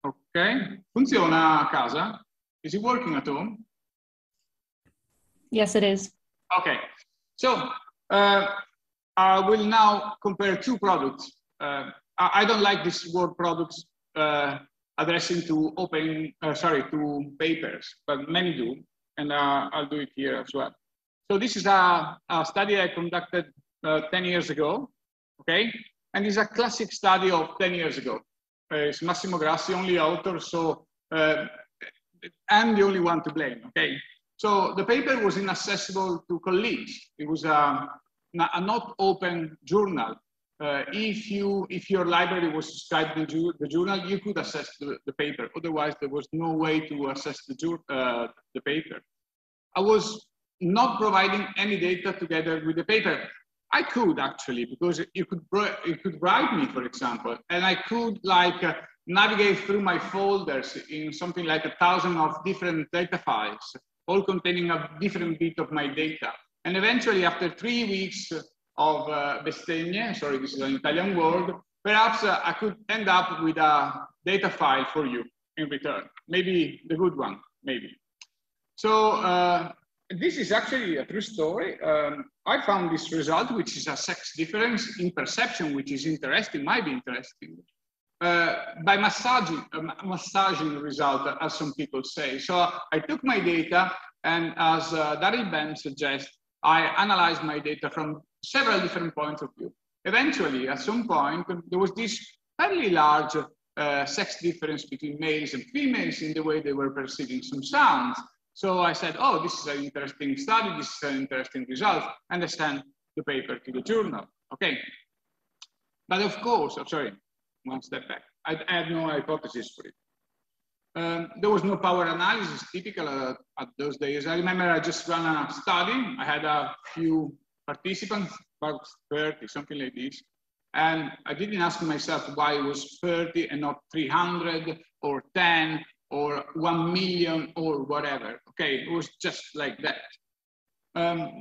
Okay, funziona a casa? Is it working at home? Yes, it is. Okay, so I will now compare two products. I don't like this word products addressing to to papers, but many do, and I'll do it here as well. So this is a study I conducted 10 years ago, okay? And it's a classic study of 10 years ago. It's Massimo Grassi, only author, so I'm the only one to blame, okay? So the paper was inaccessible to colleagues. It was a not open journal. If your library was subscribed to the journal, you could access the paper. Otherwise, there was no way to access the paper. I was not providing any data together with the paper. I could actually, because you could write me, for example, and I could navigate through my folders in something like 1,000 of different data files, all containing a different bit of my data. And eventually, after 3 weeks of bestemmie, sorry, this is an Italian word, perhaps I could end up with a data file for you in return. Maybe the good one, maybe. So this is actually a true story. I found this result, which is a sex difference in perception, which is interesting, might be interesting, by massaging the result, as some people say. So I took my data, and as Daryl Ben suggests, I analyzed my data from several different points of view. Eventually, at some point, there was this fairly large sex difference between males and females in the way they were perceiving some sounds. So I said, oh, this is an interesting study, this is an interesting result, and I sent the paper to the journal. Okay. But of course, I'm sorry, one step back. I had no hypothesis for it. There was no power analysis typical at those days. I remember I just ran a study. I had a few participants, about 30, something like this. And I didn't ask myself why it was 30 and not 300 or 10 or 1 million or whatever. Okay, it was just like that.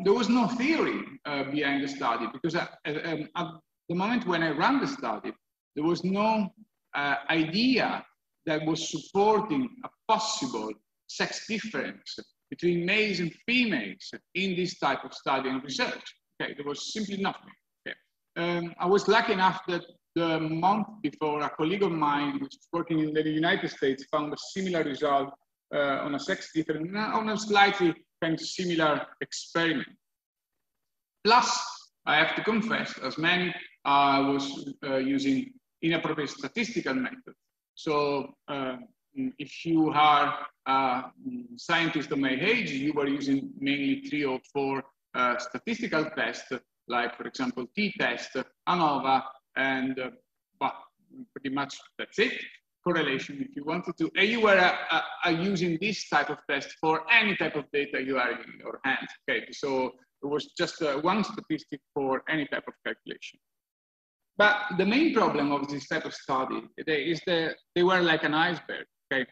There was no theory behind the study, because at the moment when I ran the study, there was no idea that was supporting a possible sex difference between males and females in this type of study and research. Okay, there was simply nothing. Okay. I was lucky enough that the month before, a colleague of mine, which is working in the United States, found a similar result on a sex difference, on a slightly kind of similar experiment. Plus, I have to confess, as many, I was using inappropriate statistical methods. So if you are a scientist of my age, you were using mainly 3 or 4 statistical tests, like, for example, t-test, ANOVA, and but pretty much that's it. Correlation, if you wanted to. And you were using this type of test for any type of data you are in your hand. Okay, so it was just one statistic for any type of calculation. But the main problem of this type of study is that they were like an iceberg. Okay,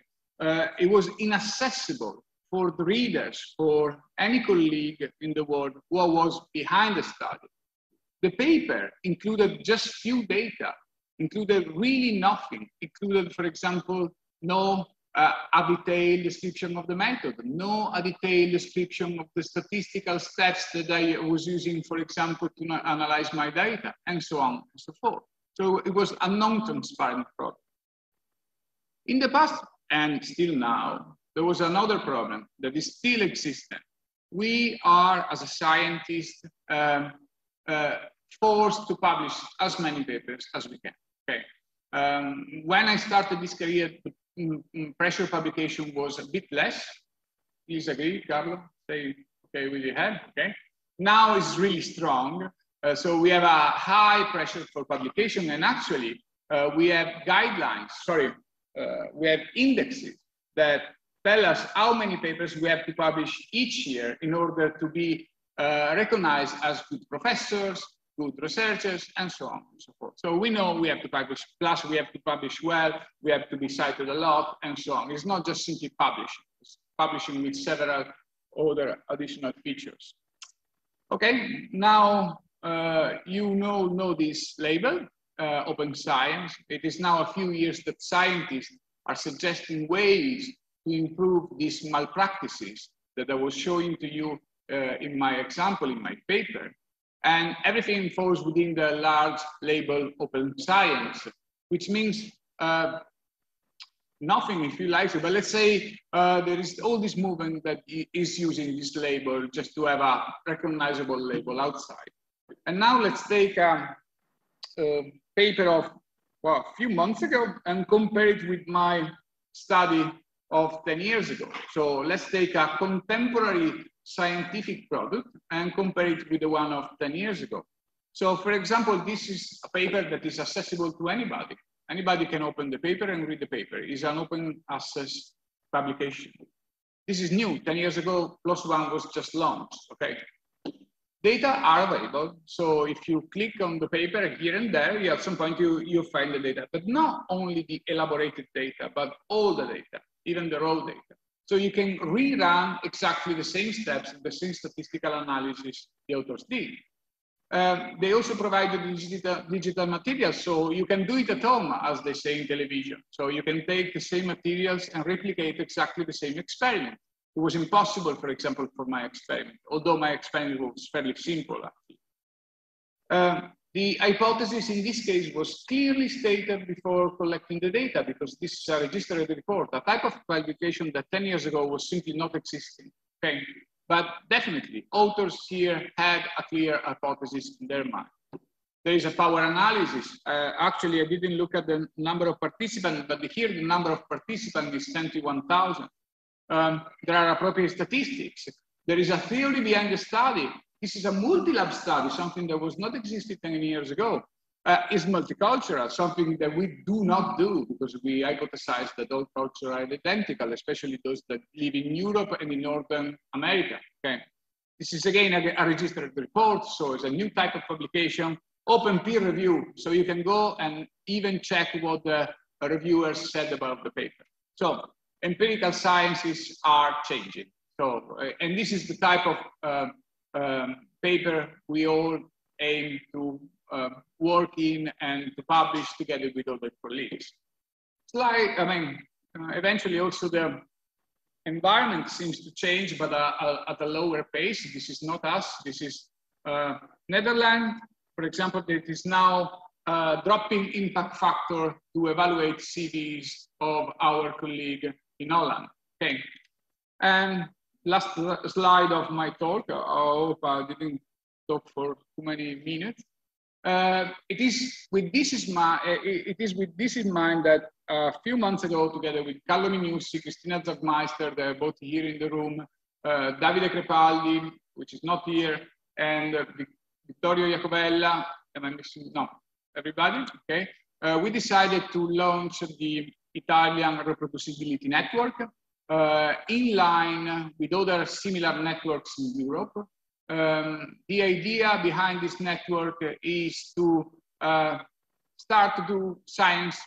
it was inaccessible for the readers, for any colleague in the world who was behind the study. The paper included just few data, included really nothing, included, for example, no a detailed description of the method, no a detailed description of the statistical steps that I was using, for example, to analyze my data, and so on and so forth. So it was a non-transparent product. In the past, and still now, there was another problem that is still existent. We are, as a scientist, forced to publish as many papers as we can. Okay. When I started this career, pressure publication was a bit less. Please agree, Carlo? Say, okay, with your head, okay? Now it's really strong. So we have a high pressure for publication, and actually we have guidelines, we have indexes that tell us how many papers we have to publish each year in order to be recognized as good professors, good researchers, and so on and so forth. So we know we have to publish, plus we have to publish well, we have to be cited a lot, and so on. It's not just simply publishing, it's publishing with several other additional features. Okay, now you know this label, Open Science. It is now a few years that scientists are suggesting ways to improve these malpractices that I was showing to you in my example, in my paper. And everything falls within the large label open science, which means nothing, if you like, but let's say there is all this movement that is using this label just to have a recognizable label outside. And now let's take a paper of, well, a few months ago and compare it with my study of 10 years ago. So let's take a contemporary scientific product and compare it with the one of 10 years ago. So for example, this is a paper that is accessible to anybody. Anybody can open the paper and read the paper. It's an open access publication. This is new. 10 years ago, PLOS ONE was just launched, okay? Data are available. So if you click on the paper here and there, at some point you find the data, but not only the elaborated data, but all the data, even the raw data. So you can rerun exactly the same steps, the same statistical analysis the authors did. They also provide the digital materials, so you can do it at home, as they say in television. So you can take the same materials and replicate exactly the same experiment. It was impossible, for example, for my experiment, although my experiment was fairly simple, actually. The hypothesis in this case was clearly stated before collecting the data, because this is a registered report, a type of publication that 10 years ago was simply not existing. Okay? But definitely, authors here had a clear hypothesis in their mind. There is a power analysis. Actually, I didn't look at the number of participants, but here the number of participants is 21,000. There are appropriate statistics. There is a theory behind the study. This is a multi-lab study, something that was not existing 10 years ago. It's multicultural, something that we do not do because we hypothesize that all cultures are identical, especially those that live in Europe and in Northern America. Okay. This is again a registered report, so it's a new type of publication, open peer review, so you can go and even check what the reviewers said about the paper. So empirical sciences are changing. So, and this is the type of paper we all aim to work in and to publish together with other colleagues. It's like, I mean, eventually also the environment seems to change, but at a lower pace. This is not us, this is Netherlands, for example, that is now dropping impact factor to evaluate CVs of our colleague in Holland. Okay. And last slide of my talk. I hope I didn't talk for too many minutes. It is with this in mind that a few months ago, together with Carlo Minussi, Cristina Zagmeister, they're both here in the room, Davide Crepaldi, which is not here, and Vittorio Iacovella, am I missing? No, everybody, okay. We decided to launch the Italian Reproducibility Network in line with other similar networks in Europe. The idea behind this network is to start to do science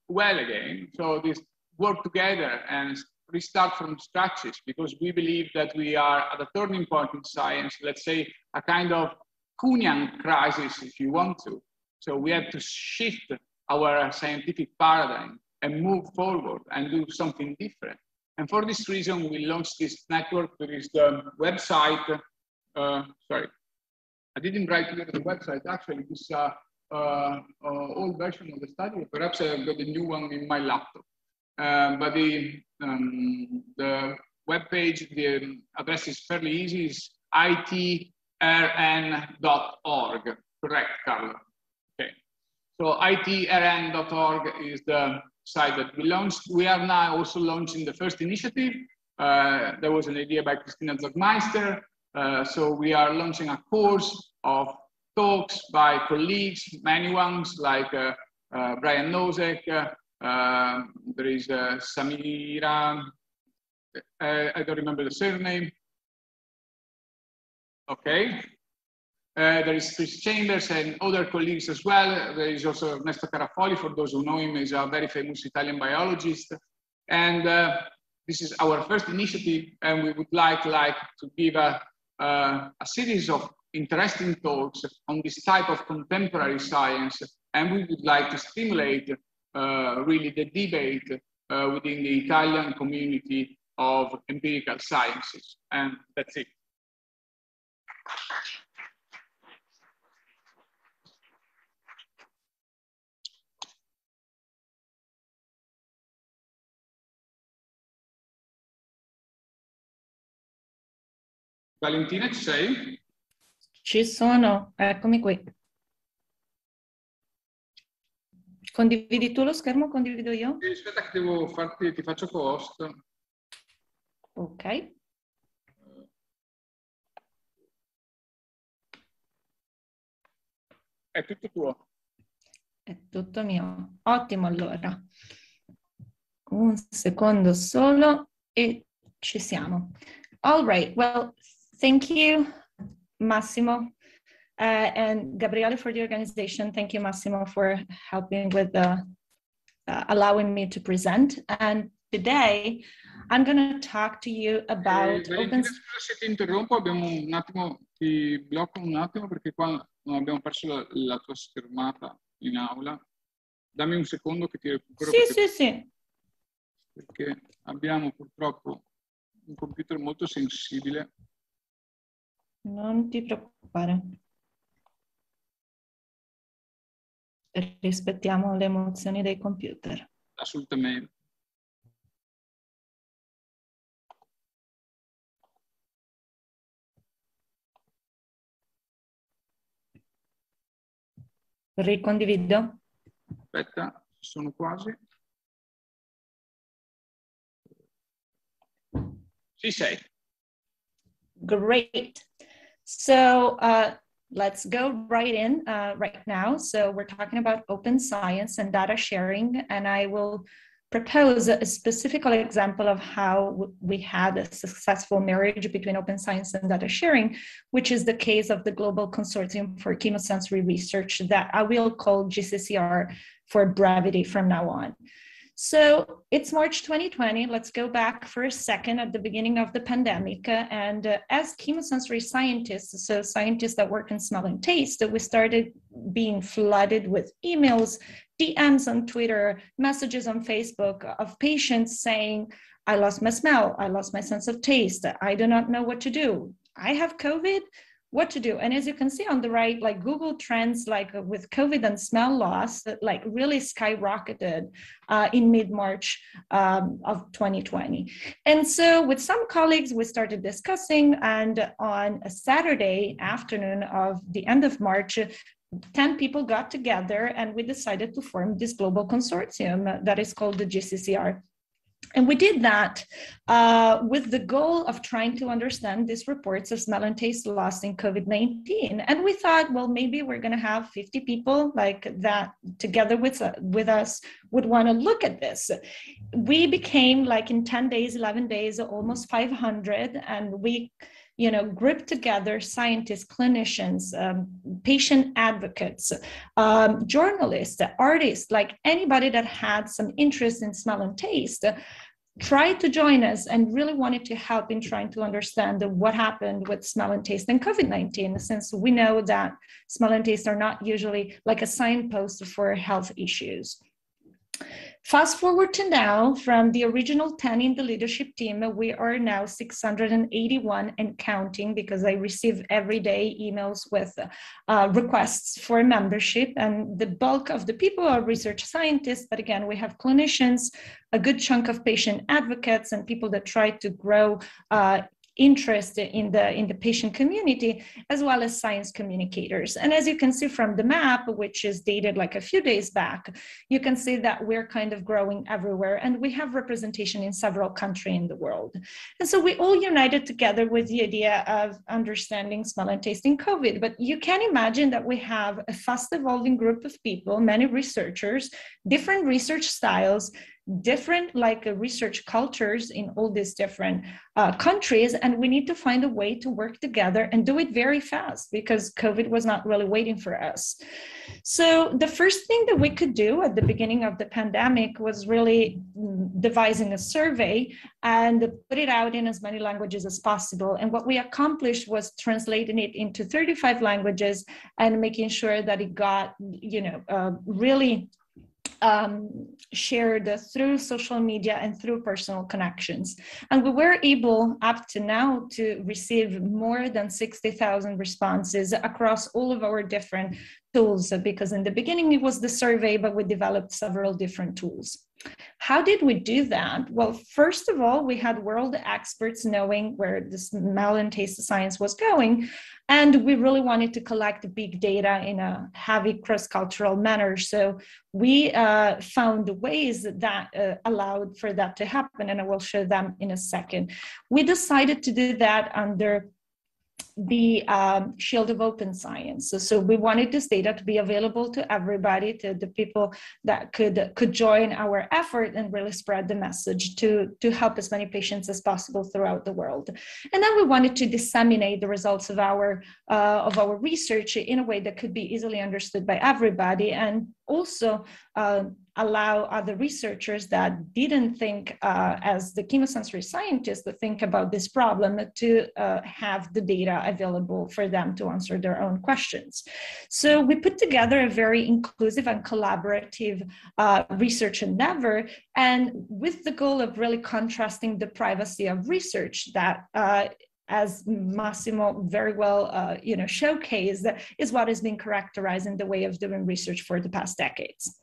well again. So this work together and restart from scratches, because we believe that we are at a turning point in science, let's say a kind of Kuhnian crisis, if you want to. So we have to shift our scientific paradigm and move forward and do something different. And for this reason, we launched this network. There is the website. Sorry, I didn't write here the website. Actually, this is old version of the study. Perhaps I've got a new one in my laptop. But the web page, the address is fairly easy. It's itrn.org. Correct, Carlo. Okay. So itrn.org is the site that we launched. We are now also launching the first initiative. There was an idea by Cristina Zagmeister. So we are launching a course of talks by colleagues, many ones like Brian Nosek. There is Samira, I don't remember the surname. Okay. There is Chris Chambers and other colleagues as well. There is also Ernesto Carafoli, for those who know him, is a very famous Italian biologist. And this is our first initiative, and we would like to give a series of interesting talks on this type of contemporary science, and we would like to stimulate really the debate within the Italian community of empirical sciences. And that's it. Valentina, ci sei? Ci sono, eccomi qui. Condividi tu lo schermo, condivido io? Aspetta che devo farti, ti faccio co-host. Ok. È tutto tuo. È tutto mio. Ottimo, allora. Un secondo solo e ci siamo. All right, well, thank you, Massimo. And Gabriele for the organization. Thank you, Massimo, for helping with allowing me to present. And today, I'm going to talk to you about Valentina, scusa se ti interrompo, abbiamo un attimo, ti blocco un attimo perché qua non abbiamo perso la tua schermata in aula. Dammi un secondo che ti recupero. Sì, perché, sì. Perché abbiamo purtroppo un computer molto sensibile. Non ti preoccupare. Rispettiamo le emozioni dei computer. Assolutamente. Ricondivido? Aspetta, sono quasi. Ci sei. Great. So let's go right in right now. So we're talking about open science and data sharing, and I will propose a specific example of how we had a successful marriage between open science and data sharing, which is the case of the Global Consortium for Chemosensory Research that I will call GCCR for brevity from now on. So it's March 2020. Let's go back for a second at the beginning of the pandemic. And as chemosensory scientists, so scientists that work in smell and taste, we started being flooded with emails, DMs on Twitter, messages on Facebook of patients saying, I lost my smell, I lost my sense of taste, I do not know what to do. I have COVID, what to do? And as you can see on the right, like Google Trends, like with COVID and smell loss, like really skyrocketed in mid-March of 2020. And so with some colleagues, we started discussing, and on a Saturday afternoon of the end of March, 10 people got together and we decided to form this global consortium that is called the GCCR. And we did that with the goal of trying to understand these reports of smell and taste loss in COVID-19. And we thought, well, maybe we're going to have 50 people like that together with us would want to look at this. We became, like, in 10 days, 11 days, almost 500, and we grouped together scientists, clinicians, patient advocates, journalists, artists, like anybody that had some interest in smell and taste, tried to join us and really wanted to help in trying to understand what happened with smell and taste and COVID-19, since we know that smell and taste are not usually like a signpost for health issues. Fast forward to now, from the original 10 in the leadership team, we are now 681 and counting, because I receive every day emails with requests for membership. And the bulk of the people are research scientists, but again, we have clinicians, a good chunk of patient advocates, and people that try to grow interest in the patient community, as well as science communicators. And as you can see from the map, which is dated like a few days back, you can see that we're kind of growing everywhere, and we have representation in several countries in the world. And so we all united together with the idea of understanding smell and taste in COVID. But you can imagine that we have a fast evolving group of people, many researchers, different research styles, different research cultures in all these different countries, and we need to find a way to work together and do it very fast, because COVID was not really waiting for us. So the first thing that we could do at the beginning of the pandemic was really devising a survey and put it out in as many languages as possible. And what we accomplished was translating it into 35 languages and making sure that it got really shared through social media and through personal connections. And we were able up to now to receive more than 60,000 responses across all of our different tools, because in the beginning it was the survey, but we developed several different tools. How did we do that? Well, first of all, we had world experts knowing where the smell and taste science was going. And we really wanted to collect big data in a heavy cross-cultural manner. So we found ways that allowed for that to happen, and I will show them in a second. We decided to do that under the shield of open science. So we wanted this data to be available to everybody, to the people that could join our effort and really spread the message to help as many patients as possible throughout the world. And then we wanted to disseminate the results of our research in a way that could be easily understood by everybody, and also allow other researchers that didn't think as the chemosensory scientists to think about this problem to have the data available for them to answer their own questions. So we put together a very inclusive and collaborative research endeavor, and with the goal of really contrasting the privacy of research that as Massimo very well showcased, is what has been characterized in the way of doing research for the past decades.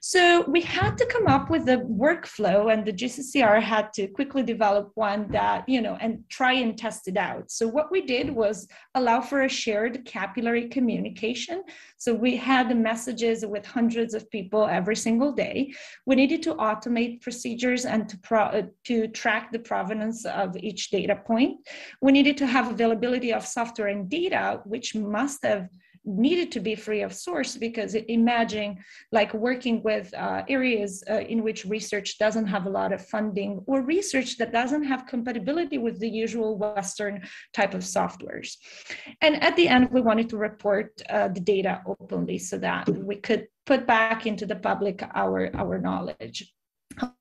So we had to come up with a workflow, and the GCCR had to quickly develop one that, and try and test it out. So what we did was allow for a shared capillary communication. So we had the messages with hundreds of people every single day. We needed to automate procedures and to track the provenance of each data point. We needed to have availability of software and data, which must have needed to be free of source, because imagine like working with areas in which research doesn't have a lot of funding, or research that doesn't have compatibility with the usual Western type of softwares. And at the end, we wanted to report the data openly so that we could put back into the public our knowledge.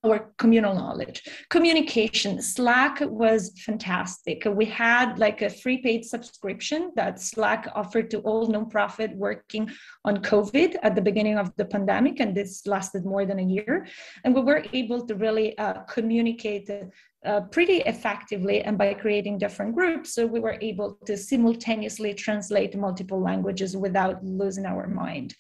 Our communal knowledge. Communication, Slack was fantastic. We had like a free paid subscription that Slack offered to all nonprofit working on COVID at the beginning of the pandemic, and this lasted more than a year. And we were able to really communicate pretty effectively, and by creating different groups, so we were able to simultaneously translate multiple languages without losing our mind.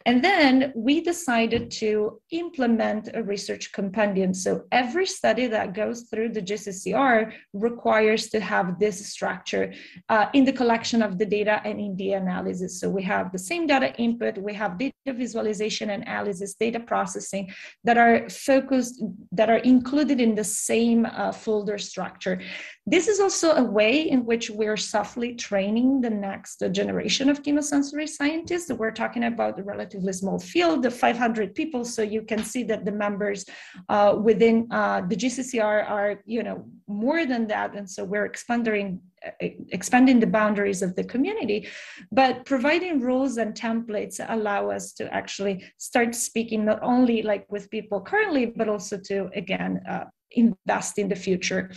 And then we decided to implement a research compendium. So every study that goes through the GCCR requires to have this structure in the collection of the data and in the analysis. So we have the same data input, we have data visualization, analysis, data processing that are focused, that are included in the same folder structure. This is also a way in which we're softly training the next generation of chemosensory scientists. We're talking about a relatively small field of 500 people, so you can see that the members within the GCCR are, more than that, and so we're expanding the boundaries of the community, but providing rules and templates allow us to actually start speaking not only like with people currently, but also to, again, invest in the future.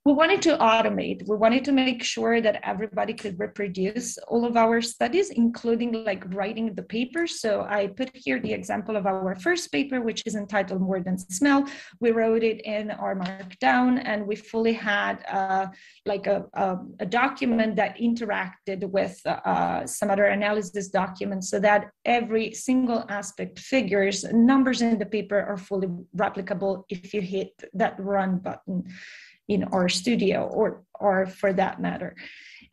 We wanted to automate. We wanted to make sure that everybody could reproduce all of our studies, including like writing the papers. So I put here the example of our first paper, which is entitled More Than Smell. We wrote it in our Markdown, and we fully had like a document that interacted with some other analysis documents, so that every single aspect, figures, numbers in the paper are fully replicable if you hit that run button in our studio, or for that matter.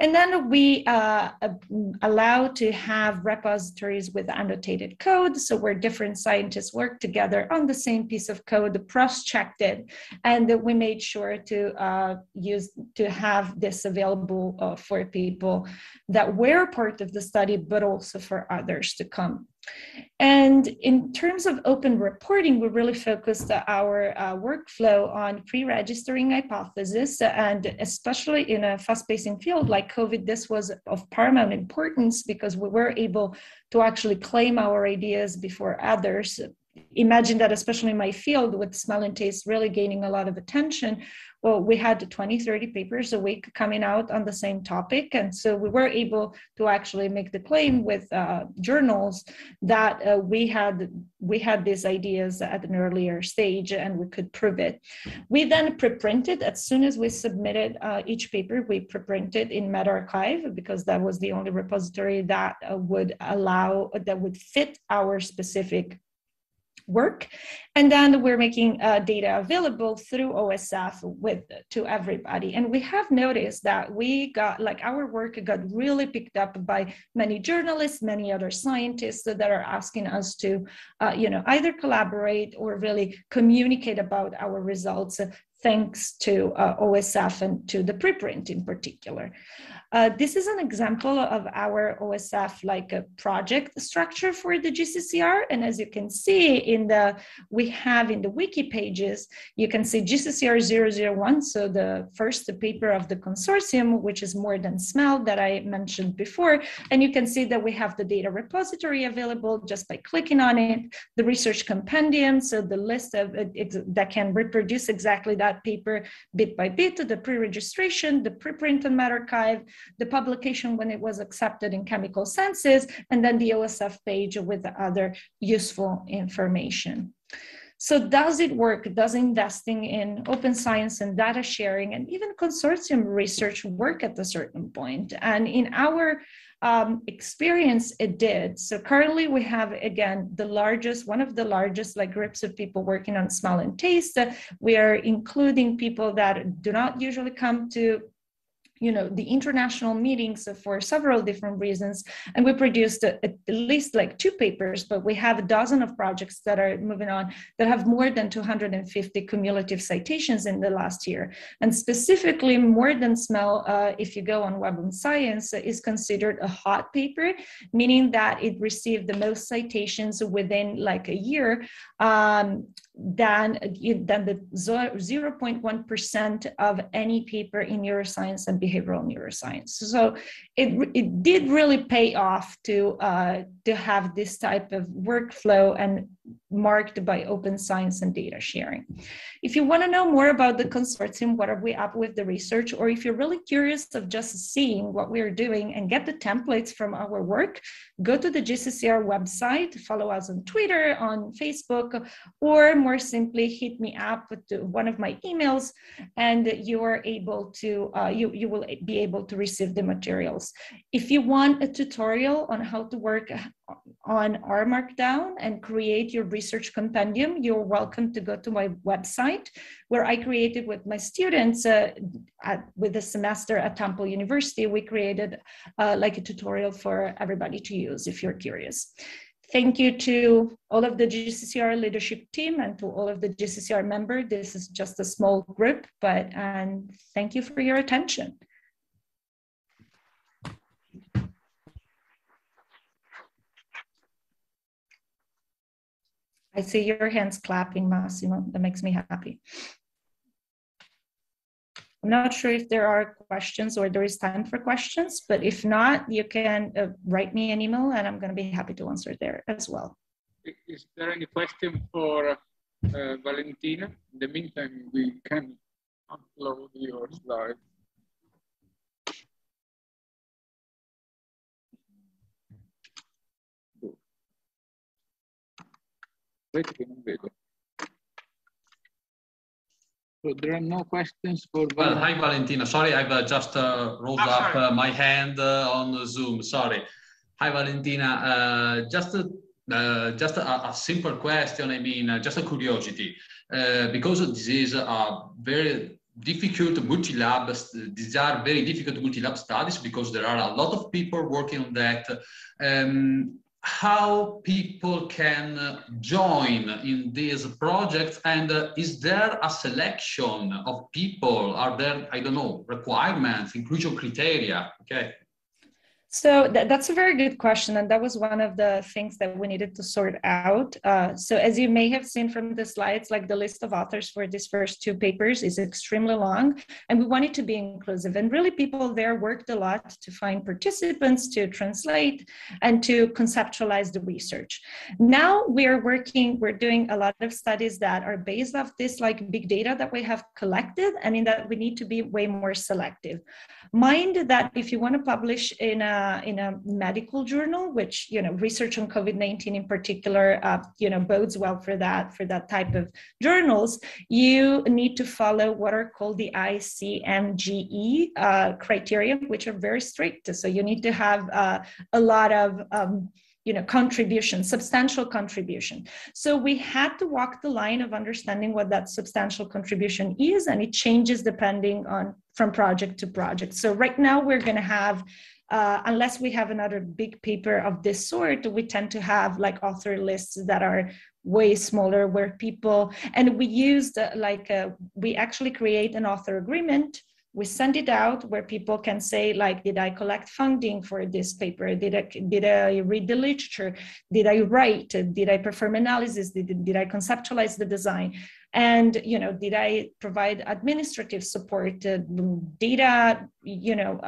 And then we allow to have repositories with annotated code, so where different scientists work together on the same piece of code, cross-checked it, and we made sure to have this available for people that were part of the study, but also for others to come. And in terms of open reporting, we really focused our workflow on pre-registering hypothesis, and especially in a fast-pacing field like COVID, this was of paramount importance because we were able to actually claim our ideas before others. Imagine that, especially in my field with smell and taste really gaining a lot of attention, well, we had 20, 30 papers a week coming out on the same topic. And so we were able to actually make the claim with journals that we had these ideas at an earlier stage and we could prove it. We then preprinted, as soon as we submitted each paper, we preprinted in medRxiv, because that was the only repository that would fit our specific work. And then we're making data available through OSF to everybody. And we have noticed that we got, like, our work got really picked up by many journalists, many other scientists that are asking us to, either collaborate or really communicate about our results, thanks to OSF and to the preprint in particular. This is an example of our OSF project structure for the GCCR. And as you can see we have in the wiki pages, you can see GCCR 001. So the first paper of the consortium, which is more than smell that I mentioned before. And you can see that we have the data repository available just by clicking on it, the research compendium. So the list of that can reproduce exactly that paper bit by bit, the pre-registration, the preprint on medRxiv, the publication when it was accepted in Chemical Senses, and then the OSF page with the other useful information. So does it work? Does investing in open science and data sharing and even consortium research work at a certain point? And in our experience, it did. So currently we have, again, one of the largest groups of people working on smell and taste. We are including people that do not usually come to the international meetings for several different reasons. And we produced at least 2 papers, but we have a dozen of projects that are moving on that have more than 250 cumulative citations in the last year. And specifically, More Than Smell, if you go on Web of Science, is considered a hot paper, meaning that it received the most citations within a year than the 0.1% of any paper in neuroscience and behavioral neuroscience. So it did really pay off to have this type of workflow and marked by open science and data sharing. If you want to know more about the consortium, what are we up with the research, or if you're really curious of just seeing what we're doing and get the templates from our work, go to the GCCR website, follow us on Twitter, on Facebook, or more simply hit me up with one of my emails, and you are able to you will be able to receive the materials. If you want a tutorial on how to work on R Markdown and create your research compendium, you're welcome to go to my website, where I created with my students with the semester at Temple University. We created a tutorial for everybody to use if you're curious. Thank you to all of the GCCR leadership team and to all of the GCCR members. This is just a small group, and thank you for your attention. I see your hands clapping, Massimo. That makes me happy. I'm not sure if there are questions or there is time for questions, but if not, you can write me an email and I'm going to be happy to answer there as well. Is there any question for Valentina? In the meantime, we can upload your slide. So there are no questions for Valentina. Well, hi Valentina. Sorry, I've just rolled up my hand on Zoom. Sorry. Hi Valentina. Just a simple question. I mean, just a curiosity, because this is a very difficult multi-lab. These are very difficult multi-lab studies because there are a lot of people working on that. How people can join in these projects, and is there a selection of people? Are there, I don't know, requirements, inclusion criteria? Okay. So that's a very good question. And that was one of the things that we needed to sort out. So as you may have seen from the slides, like the list of authors for these first two papers is extremely long, and we wanted to be inclusive. And really people there worked a lot to find participants, to translate, and to conceptualize the research. Now we're doing a lot of studies that are based off this like big data that we have collected, and in that we need to be way more selective. Mind that if you want to publish in a medical journal, which, you know, research on COVID-19 in particular, you know, bodes well for that type of journals, you need to follow what are called the ICMGE criteria, which are very strict. So you need to have a lot of you know, contribution, substantial contribution. So we had to walk the line of understanding what that substantial contribution is, and it changes depending on from project to project. So right now we're going to have, unless we have another big paper of this sort, we tend to have like author lists that are way smaller, where people, and we used we actually create an author agreement. We send it out where people can say, like, did I collect funding for this paper? Did I read the literature? Did I write? Did I perform analysis? Did I conceptualize the design? And, you know, did I provide administrative support, data, you know,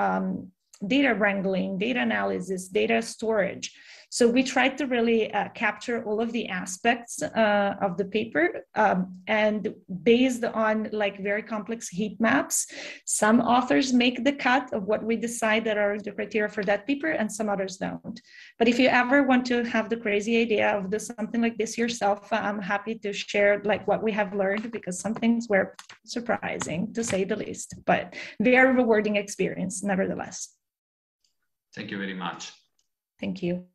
data wrangling, data analysis, data storage. So we tried to really capture all of the aspects of the paper, and based on like very complex heat maps, some authors make the cut of what we decide that are the criteria for that paper, and some others don't. But if you ever want to have the crazy idea of do something like this yourself, I'm happy to share like what we have learned, because some things were surprising to say the least, but very rewarding experience nevertheless. Thank you very much. Thank you.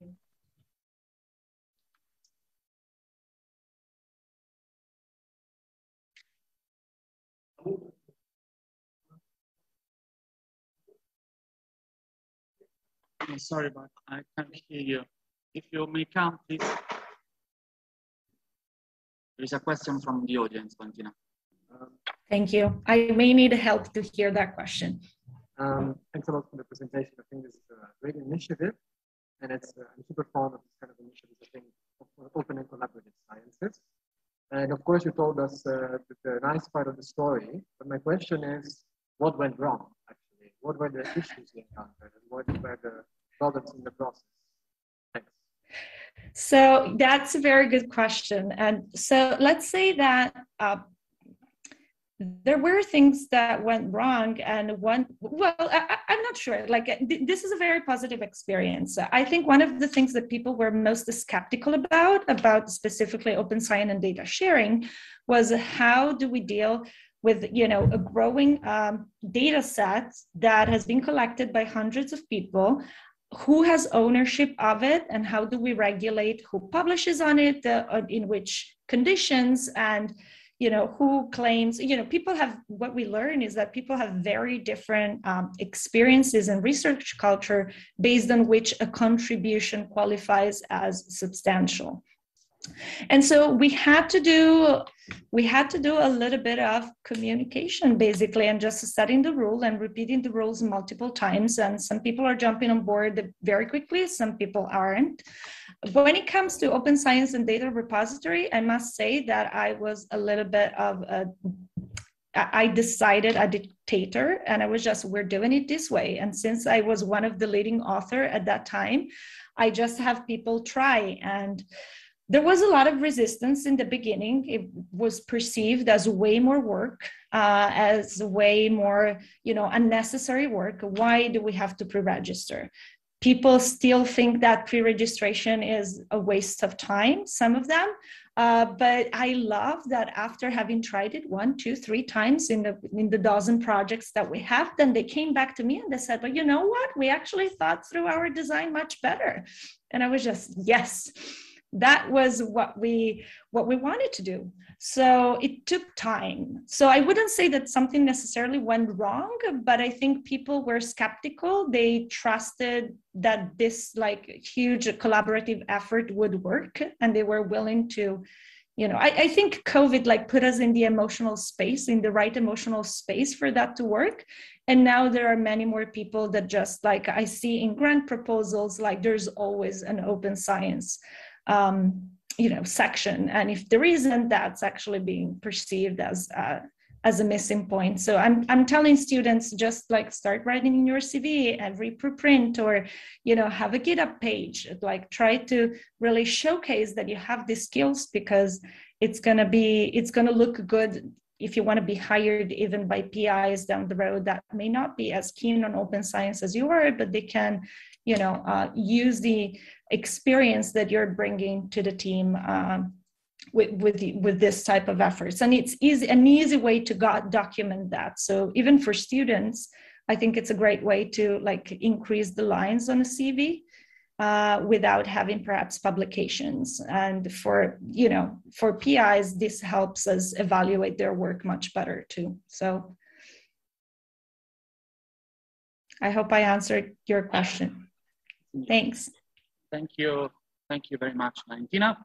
Sorry, but I can't hear you. If you may come, please. There is a question from the audience, Valentina. Thank you. I may need help to hear that question. Thanks a lot for the presentation. I think this is a great initiative, and it's I'm super fond of this kind of initiatives. I think of open and collaborative sciences. And of course, you told us the nice part of the story. But my question is, what went wrong? Actually, what were the issues you encountered, and what were the products in the process? Thanks. So that's a very good question. And so let's say that there were things that went wrong, and I'm not sure, like this is a very positive experience. I think one of the things that people were most skeptical about specifically open science and data sharing was how do we deal with, you know, a growing data set that has been collected by hundreds of people, who has ownership of it, and how do we regulate who publishes on it, in which conditions, and you know, who claims, you know, people have, what we learn is that people have very different experiences and research culture based on which a contribution qualifies as substantial. And so we had to do a little bit of communication, basically, and just setting the rule and repeating the rules multiple times. And some people are jumping on board very quickly, some people aren't. When it comes to open science and data repository, I must say that I was a little bit of I decided a dictator, and I was just, we're doing it this way. And since I was one of the leading author at that time, I just have people try. And there was a lot of resistance in the beginning. It was perceived as way more work, as way more, you know, unnecessary work. Why do we have to pre-register? People still think that pre-registration is a waste of time, some of them. But I love that after having tried it 1, 2, 3 times in the dozen projects that we have, then they came back to me and they said, well, you know what? We actually thought through our design much better. And I was just, yes. That was what we wanted to do. So it took time. So I wouldn't say that something necessarily went wrong, but I think people were skeptical. They trusted that this like huge collaborative effort would work, and they were willing to, you know, I think COVID like put us in the emotional space, in the right emotional space for that to work. And now there are many more people that just like I see in grant proposals, like there's always an open science, you know, section. And if there isn't, that's actually being perceived as a missing point. So I'm telling students, just like start writing in your CV, every preprint, or, you know, have a GitHub page, like try to really showcase that you have these skills, because it's going to look good if you want to be hired even by PIs down the road that may not be as keen on open science as you are, but they can, you know, use the experience that you're bringing to the team with this type of efforts. And it's an easy way to document that. So even for students, I think it's a great way to like increase the lines on a CV without having perhaps publications. And for, you know, for PIs, this helps us evaluate their work much better too. So I hope I answered your question. Thanks. Thank you. Thank you very much, Valentina.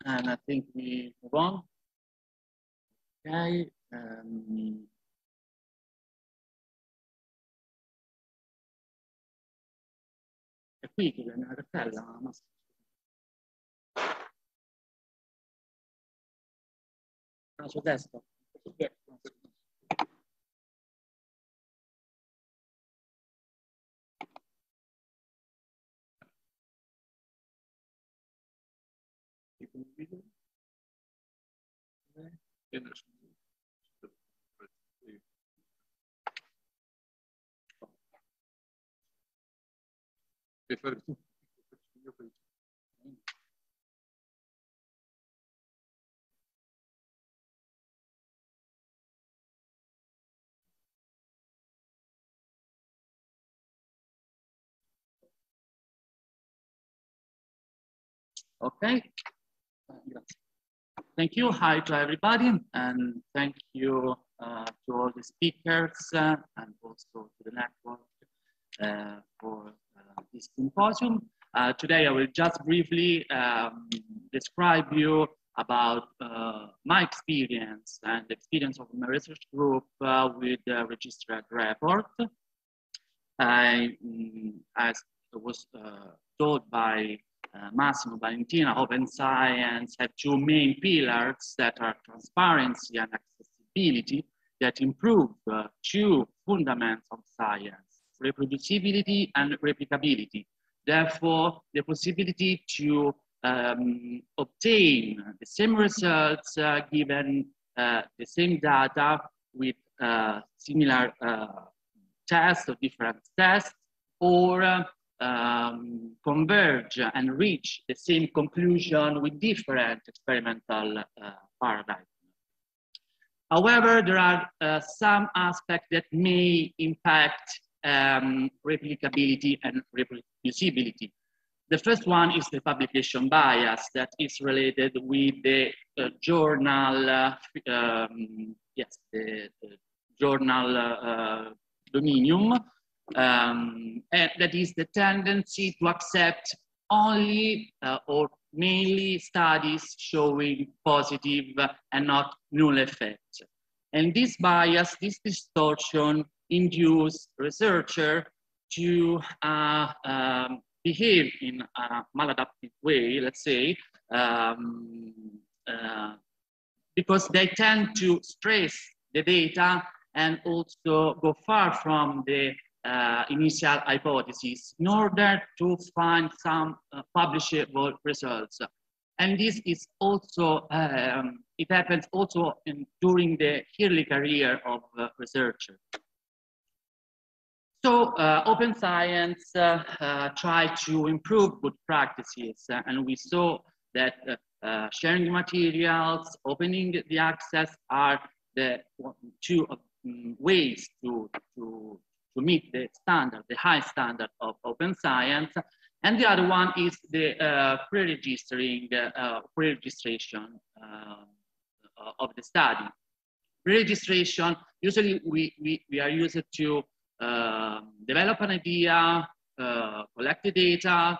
And I think we move on. Okay. È qui che viene la cartella, Massimo. No, sul desktop. Okay. Thank you. Hi to everybody, and thank you to all the speakers and also to the network for this symposium. Today, I will just briefly describe you about my experience and the experience of my research group with the registered report. As was told by Massimo, Valentina, open science have two main pillars that are transparency and accessibility that improve two fundamentals of science, reproducibility and replicability. Therefore, the possibility to obtain the same results given the same data with similar tests or different tests, or converge and reach the same conclusion with different experimental paradigms. However, there are some aspects that may impact replicability and reproducibility. The first one is the publication bias that is related with the journal, the journal dominium. And that is the tendency to accept only or mainly studies showing positive and not null effects. And this bias, this distortion, induce researcher to behave in a maladaptive way, let's say, because they tend to stress the data and also go far from the initial hypothesis in order to find some publishable results. And this is also, it happens also during the early career of researcher. So open science try to improve good practices, and we saw that sharing materials, opening the access are the two ways to meet the standard, the high standard of open science. And the other one is the pre-registration of the study. Pre-registration, usually we are used to develop an idea, collect the data,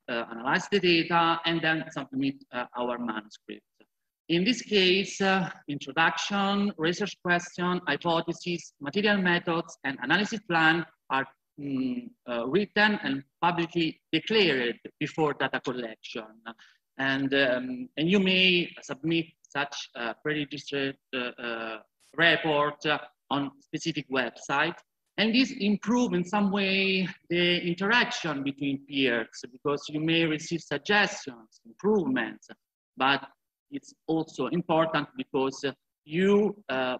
analyze the data, and then submit our manuscript. In this case, introduction, research question, hypothesis, material methods, and analysis plan are written and publicly declared before data collection. And you may submit such pre-registered report on specific website. And this improves in some way the interaction between peers, because you may receive suggestions, improvements, but it's also important because you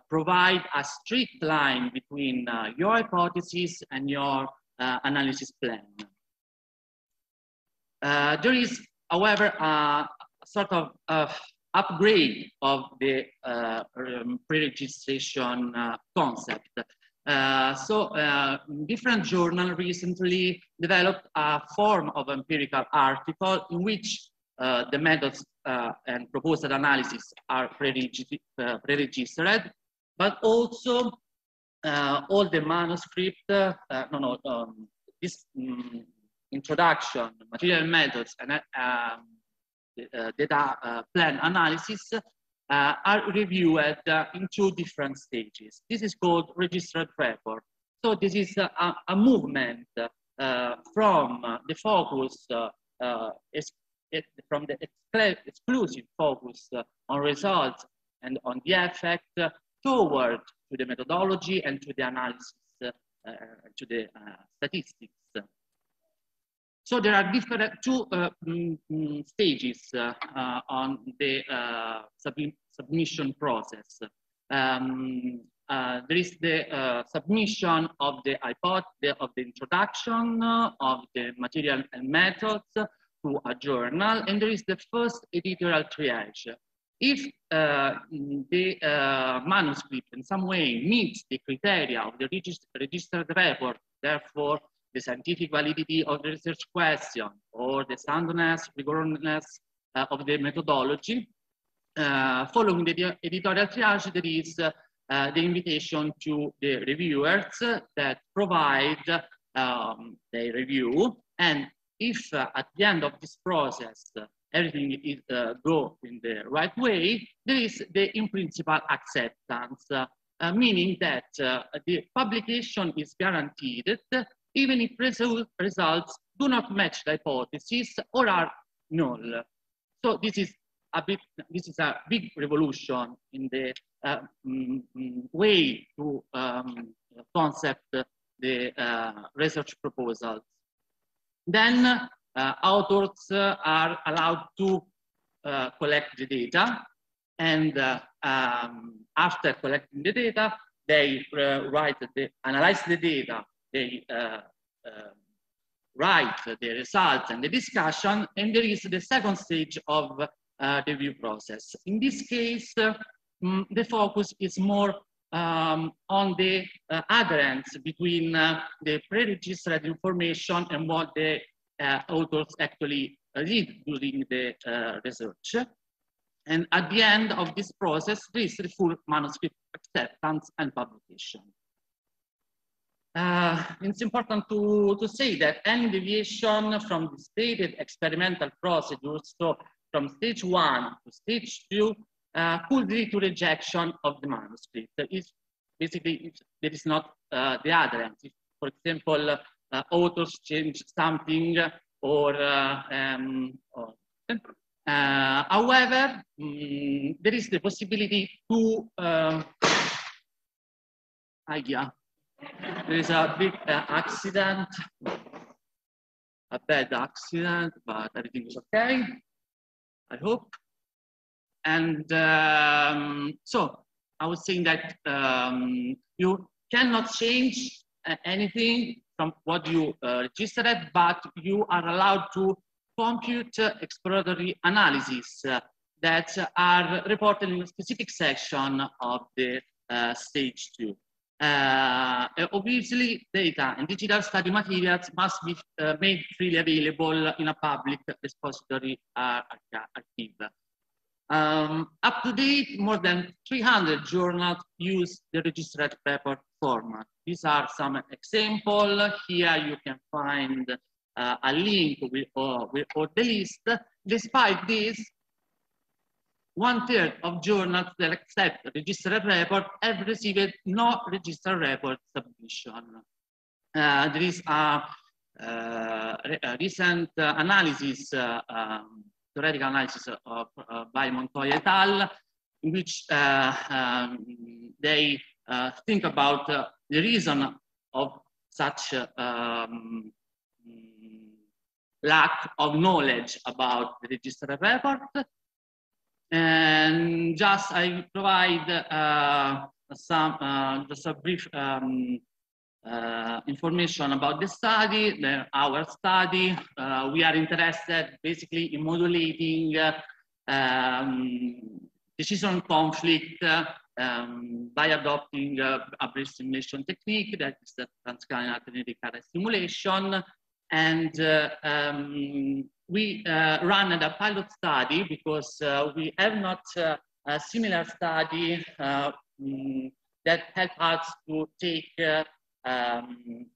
provide a strict line between your hypothesis and your analysis plan. There is, however, a sort of upgrade of the pre-registration concept. Different journals recently developed a form of empirical article in which the methods and proposed analysis are pre-registered, but also all the manuscript, this introduction, material methods, and data plan analysis are reviewed in 2 different stages. This is called registered report. So this is a movement from the focus, from the exclusive focus on results and on the effect toward to the methodology and to the analysis, to the statistics. So there are different 2 stages on the submission process. There is the submission of the introduction of the material and methods to a journal, and there is the first editorial triage. If the manuscript in some way meets the criteria of the registered report, therefore the scientific validity of the research question or the soundness, rigorousness of the methodology, following the editorial triage, there is the invitation to the reviewers that provide their review. And if at the end of this process, everything is go in the right way, there is the in principle acceptance, meaning that the publication is guaranteed even if results do not match the hypothesis or are null. So this is a big revolution in the way to concept the research proposals. Then authors are allowed to collect the data, and after collecting the data, they analyze the data, they write the results and the discussion, and there is the second stage of the review process. In this case, the focus is more on the adherence between the pre-registered information and what the authors actually did during the research. And at the end of this process, there is the full manuscript acceptance and publication. It's important to say that any deviation from the stated experimental procedures, so from stage 1 to stage 2, could lead to rejection of the manuscript. Basically, there is not the adherence. If, for example, authors change something, or however, there is the possibility to there is a big accident, a bad accident, but everything is okay, I hope. And so I was saying that you cannot change anything from what you registered, but you are allowed to compute exploratory analysis that are reported in a specific section of the stage 2. Obviously, data and digital study materials must be made freely available in a public repository archive. Up to date, more than 300 journals use the registered report format. These are some examples. Here you can find a link with all the list. Despite this, 1/3 of journals that accept registered report have received no registered report submission. There is a recent analysis, theoretical analysis by Montoya et al., in which they think about the reason of such lack of knowledge about the registered report. And just I provide just a brief information about the study, our study. We are interested basically in modulating decision conflict by adopting a brief simulation technique, that is the transcranial alternating current simulation. And we ran a pilot study because we have not a similar study that helped us to take the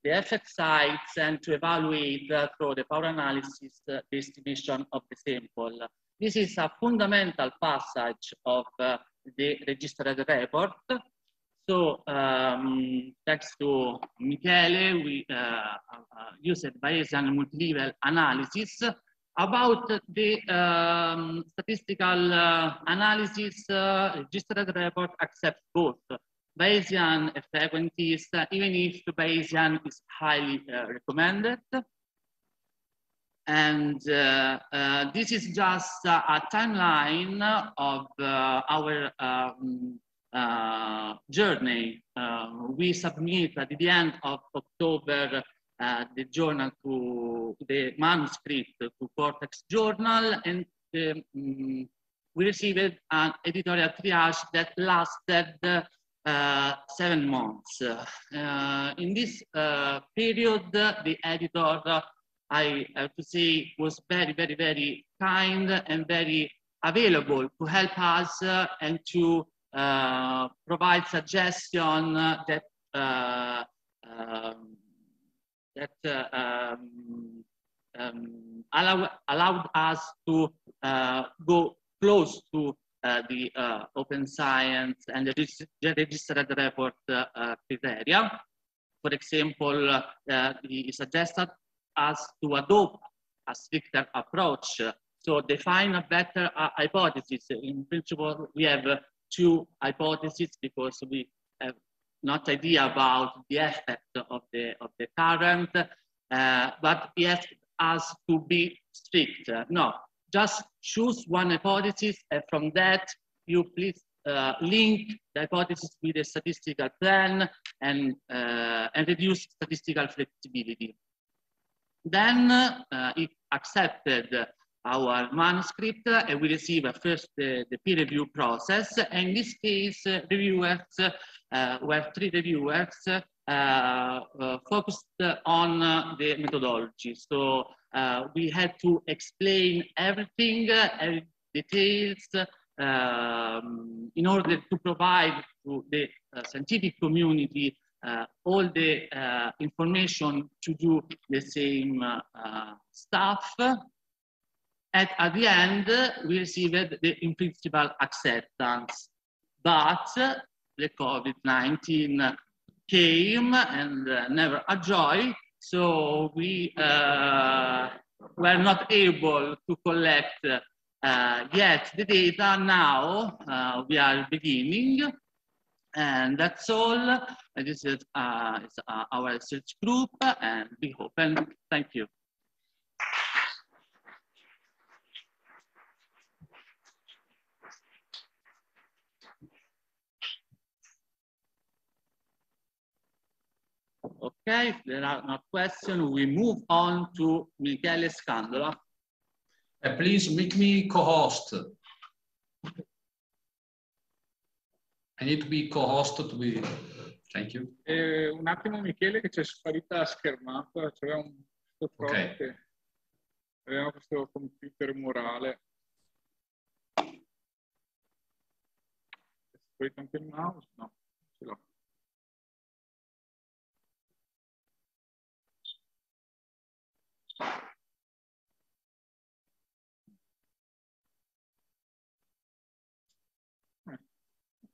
effect size and to evaluate through the power analysis the estimation of the sample. This is a fundamental passage of the registered report. So thanks to Michele, we used Bayesian multi-level analysis. About the statistical analysis, registered report accepts both Bayesian and frequencies, even if Bayesian is highly recommended. And this is just a timeline of our journey. We submit at the end of October the journal to the manuscript to Cortex Journal, and we received an editorial triage that lasted 7 months. In this period, the editor, I have to say, was very, very, very kind and very available to help us and to provide suggestion that allowed us to go close to the open science and the registered report criteria. For example, he suggested us to adopt a stricter approach, so define a better hypothesis. In principle, we have 2 hypotheses because we have not idea about the effect of the current, but he asked us to be strict. No, just choose one hypothesis, and from that you please link the hypothesis with a statistical plan and reduce statistical flexibility. Then it accepted our manuscript, and we received first the peer review process. And in this case, reviewers were 3 reviewers focused on the methodology. So we had to explain everything, every details, in order to provide to the scientific community all the information to do the same stuff. And at the end, we received the in principle acceptance. But the COVID-19 came and never a joy. So we were not able to collect yet the data. Now we are beginning. And that's all. This is our research group, and be open. Thank you. Okay, if there are no questions, we move on to Michele Scandola. Please make me co-host. I need to be co-host to be. Thank you. Un attimo, Michele, che c'è sparita la schermata. C'era questo Okay. che aveva questo computer murale. È sparito anche il mouse? No, ce l'ho.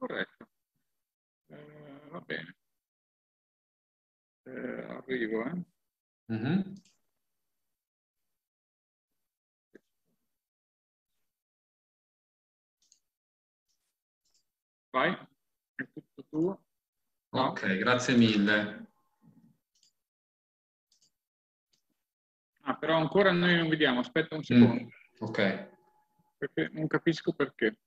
corretto. Va bene. Arrivo, Vai, è tutto tuo. No? Ok, grazie mille. Ah, però ancora noi non vediamo, aspetta un secondo. Ok. Perché non capisco perché.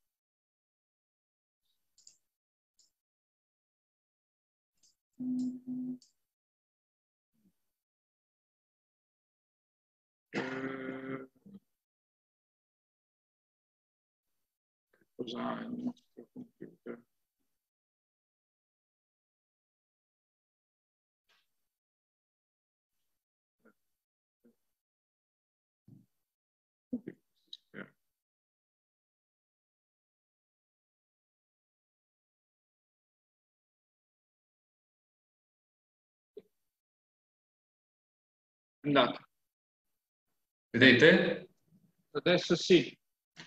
Cos'ha il nostro computer? Andato. Vedete? Adesso sì.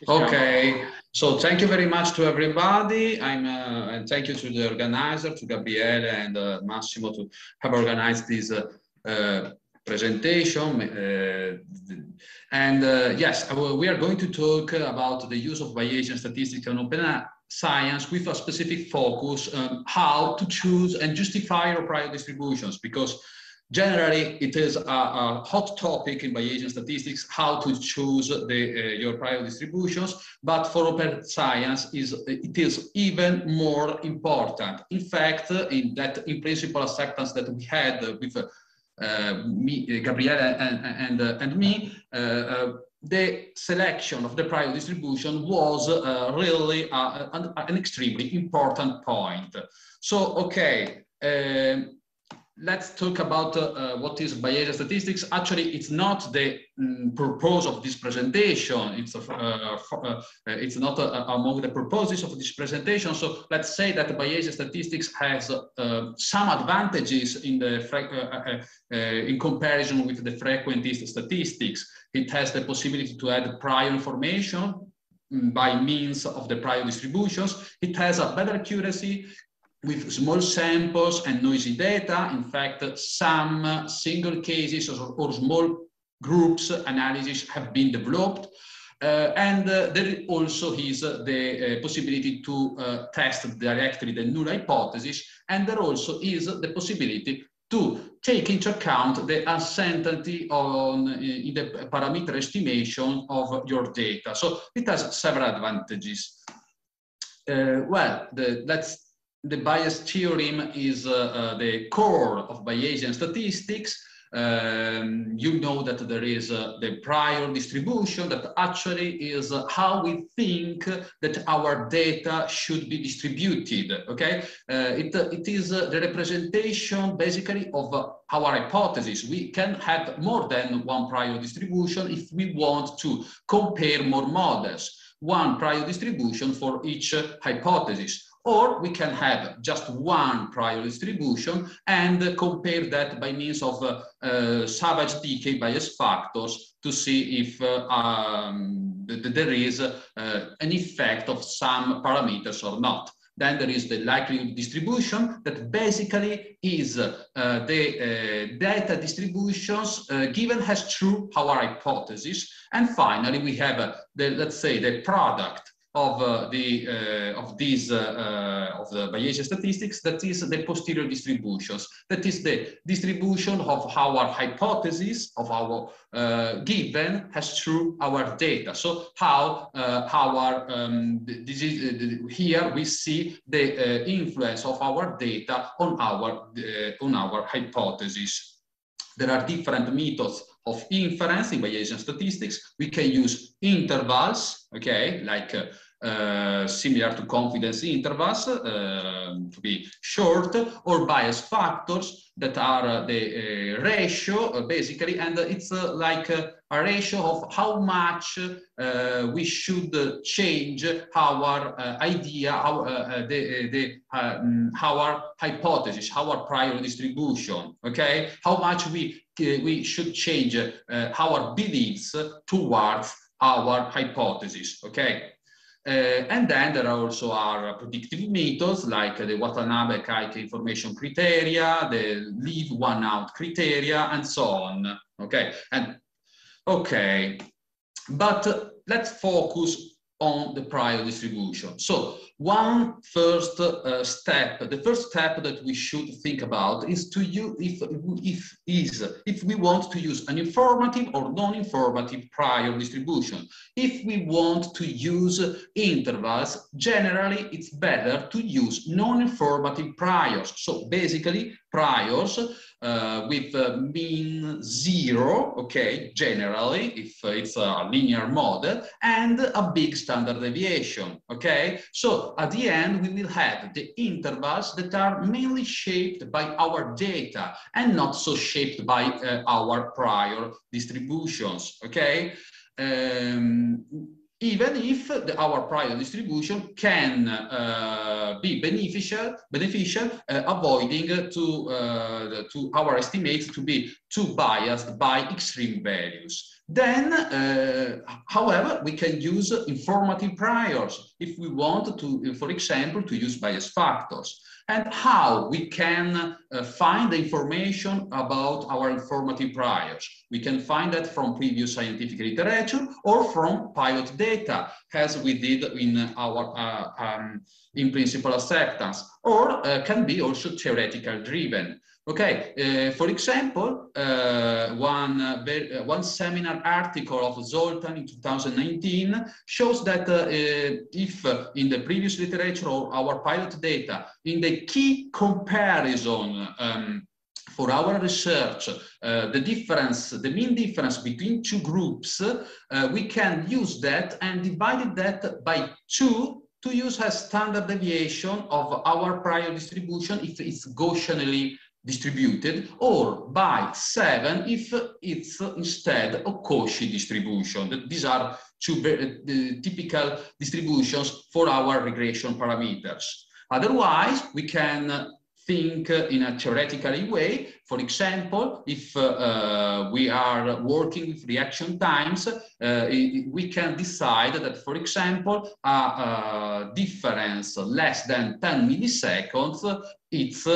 Okay, so thank you very much to everybody. And thank you to the organizer, to Gabriele and Massimo to have organized this presentation. Yes, we are going to talk about the use of Bayesian statistics and open science with a specific focus on how to choose and justify your prior distributions, because generally, it is a hot topic in Bayesian statistics, how to choose your prior distributions, but for open science, it is even more important. In fact, in principle acceptance that we had with Gabriele and me, the selection of the prior distribution was really an extremely important point. So, okay. Let's talk about what is Bayesian statistics. Actually, it's not the purpose of this presentation. It's not among the purposes of this presentation. So let's say that Bayesian statistics has some advantages in in comparison with the frequentist statistics. It has the possibility to add prior information by means of the prior distributions. It has a better accuracy with small samples and noisy data. In fact, some single cases or small groups analysis have been developed. There also is the possibility to test directly the null hypothesis. And there also is the possibility to take into account the uncertainty in the parameter estimation of your data. So it has several advantages. The bias theorem is the core of Bayesian statistics. You know that there is the prior distribution that actually is how we think that our data should be distributed, okay? It is the representation basically of our hypothesis. We can have more than one prior distribution if we want to compare more models. One prior distribution for each hypothesis. Or we can have just one prior distribution and compare that by means of savage decay bias factors to see if there is an effect of some parameters or not. Then there is the likelihood distribution that basically is the data distributions given as true our hypothesis. And finally, we have let's say the product of the Bayesian statistics, that is the posterior distributions. That is the distribution of our hypothesis of our given as true our data. So how here we see the influence of our data on our hypothesis. There are different methods of inference in Bayesian statistics. We can use intervals, okay, like similar to confidence intervals to be short, or bias factors that are the ratio basically, and it's like a ratio of how much we should change our idea, our hypothesis, our prior distribution, okay? How much we should change our beliefs towards our hypothesis, okay? And then there are also predictive methods like the Watanabe-Kaike information criteria, the leave one out criteria, and so on. Okay, but let's focus on the prior distribution. So the first step that we should think about is to use if we want to use an informative or non-informative prior distribution. If we want to use intervals, generally it's better to use non-informative priors. So basically priors with mean 0, okay, generally, if it's a linear model, and a big standard deviation, okay? So at the end, we will have the intervals that are mainly shaped by our data and not so shaped by our prior distributions, okay? Even if our prior distribution can be beneficial, avoiding to our estimates to be too biased by extreme values. Then, however, we can use informative priors if we want to, for example, to use bias factors. And how we can find the information about our informative priors. We can find that from previous scientific literature or from pilot data, as we did in our in principle acceptance, or can be also theoretical driven. Okay, for example, one seminar article of Zoltan in 2019 shows that if in the previous literature or our pilot data, in the key comparison for our research, the mean difference between two groups, we can use that and divide that by 2 to use as standard deviation of our prior distribution if it's Gaussianly distributed, or by 7 if it's instead a Cauchy distribution. These are two very typical distributions for our regression parameters. Otherwise, we can think in a theoretical way. For example, if we are working with reaction times, we can decide that, for example, a difference less than 10 milliseconds, it's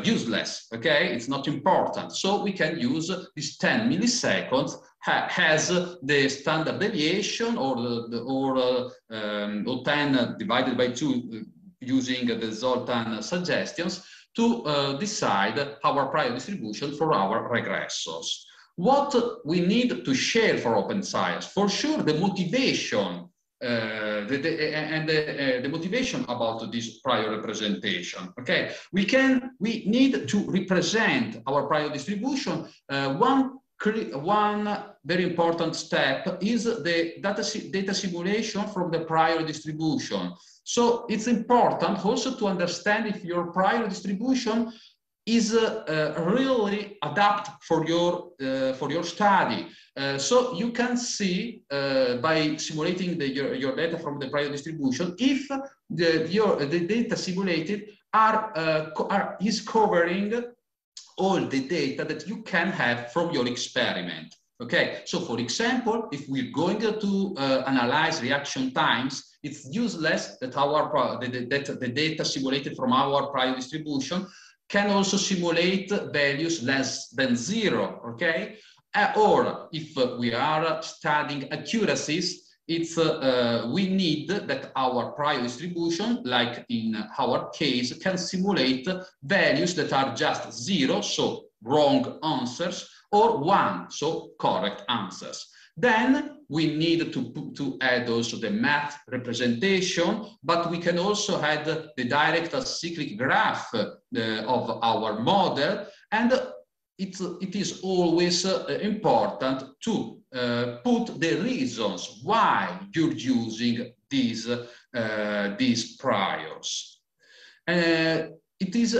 useless, okay? It's not important. So we can use this 10 milliseconds has the standard deviation or 10 divided by 2 using the Zoltan suggestions to decide our prior distribution for our regressors. What we need to share for open science? For sure, the motivation the motivation about this prior representation. Okay, we need to represent our prior distribution. One very important step is the data simulation from the prior distribution. So it's important also to understand if your prior distribution is really adapted for your study. So you can see by simulating your data from the prior distribution if the data simulated is covering all the data that you can have from your experiment. Okay, so for example, if we're going to analyze reaction times, it's useless that the data simulated from our prior distribution can also simulate values less than 0, okay? Or if we are studying accuracies, it's we need that our prior distribution, like in our case, can simulate values that are just 0, so wrong answers, or 1, so correct answers. Then we need to add also the math representation, but we can also add the direct acyclic graph of our model, and it is always important to put the reasons why you're using these priors. It is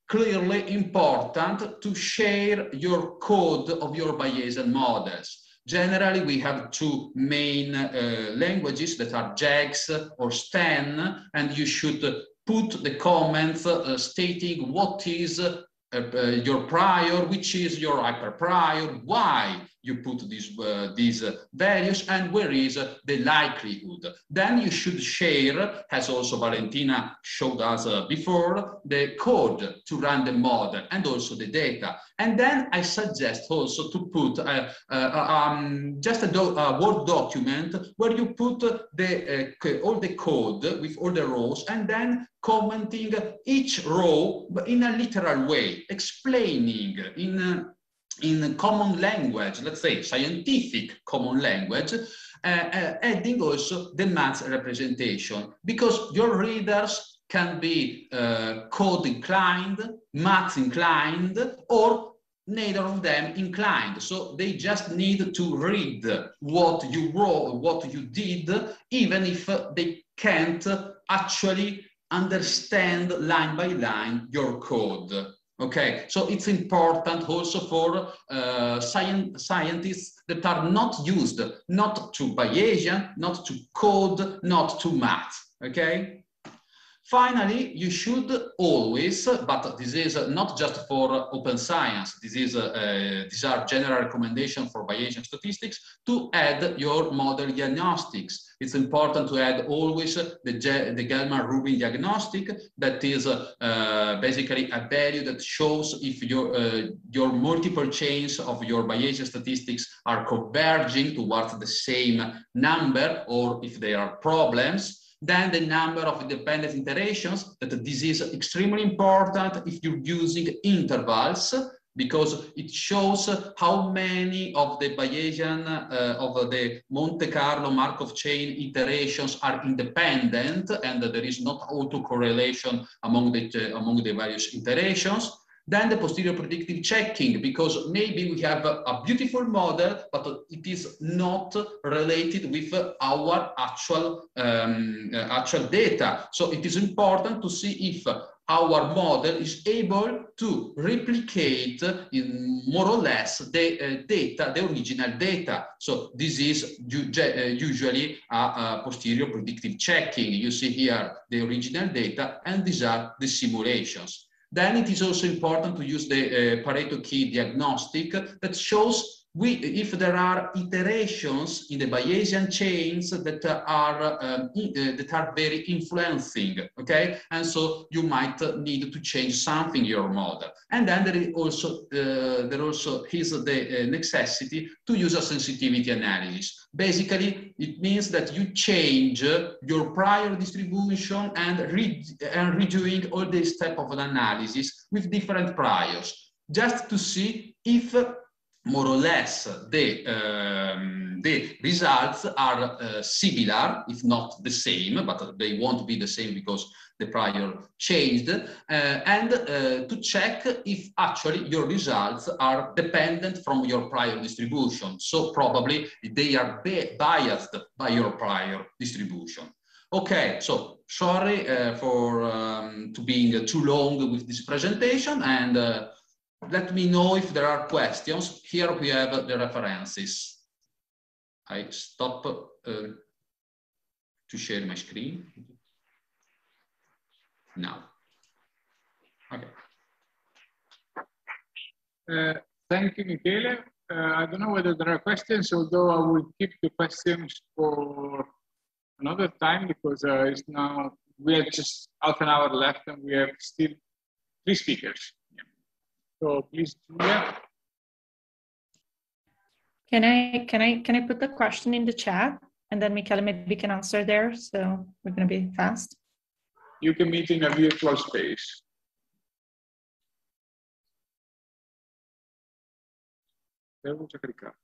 clearly important to share your code of your Bayesian models. Generally, we have 2 main languages that are JAX or STEN, and you should put the comments stating what is your prior, which is your hyperprior, why you put these values and where is the likelihood. Then you should share, as also Valentina showed us before, the code to run the model and also the data. And then I suggest also to put just a Word document where you put all the code with all the rows and then commenting each row in a literal way, explaining in common language, let's say scientific common language, adding also the math representation, because your readers can be code inclined, math inclined, or neither of them inclined. So they just need to read what you wrote, what you did, even if they can't actually understand line by line your code. Okay, so it's important also for scientists that are not used, not to Bayesian, not to code, not to math. Okay. Finally, you should always, but this is not just for open science, these are general recommendations for Bayesian statistics, to add your model diagnostics. It's important to add always the Gell-Mann-Rubin diagnostic, that is basically a value that shows if your multiple chains of your Bayesian statistics are converging towards the same number, or if there are problems. Then the number of independent iterations, that this is extremely important if you're using intervals, because it shows how many of the Bayesian, of the Monte Carlo Markov chain iterations are independent, and there is not autocorrelation among the various iterations. Then the posterior predictive checking, because maybe we have a beautiful model, but it is not related with our actual data. So it is important to see if our model is able to replicate in more or less the data, the original data. So this is usually a posterior predictive checking. You see here the original data, and these are the simulations. Then it is also important to use the Pareto key diagnostic that shows if there are iterations in the Bayesian chains that are very influencing, okay? And so you might need to change something in your model. And then there is also the necessity to use a sensitivity analysis. Basically, it means that you change your prior distribution and redoing all the steps of an analysis with different priors, just to see if more or less the results are similar, if not the same, but they won't be the same because the prior changed, and to check if actually your results are dependent from your prior distribution. So probably they are biased by your prior distribution. Okay, so sorry for to being too long with this presentation, and let me know if there are questions. Here we have the references. I stop to share my screen now. Okay. Thank you, Michele. I don't know whether there are questions, although I will keep the questions for another time, because it's now, we have just half an hour left and we have still 3 speakers. So please, Julia. Can I put the question in the chat, and then Michele maybe can answer there? So we're going to be fast. You can meet in a virtual space. Devo già caricare.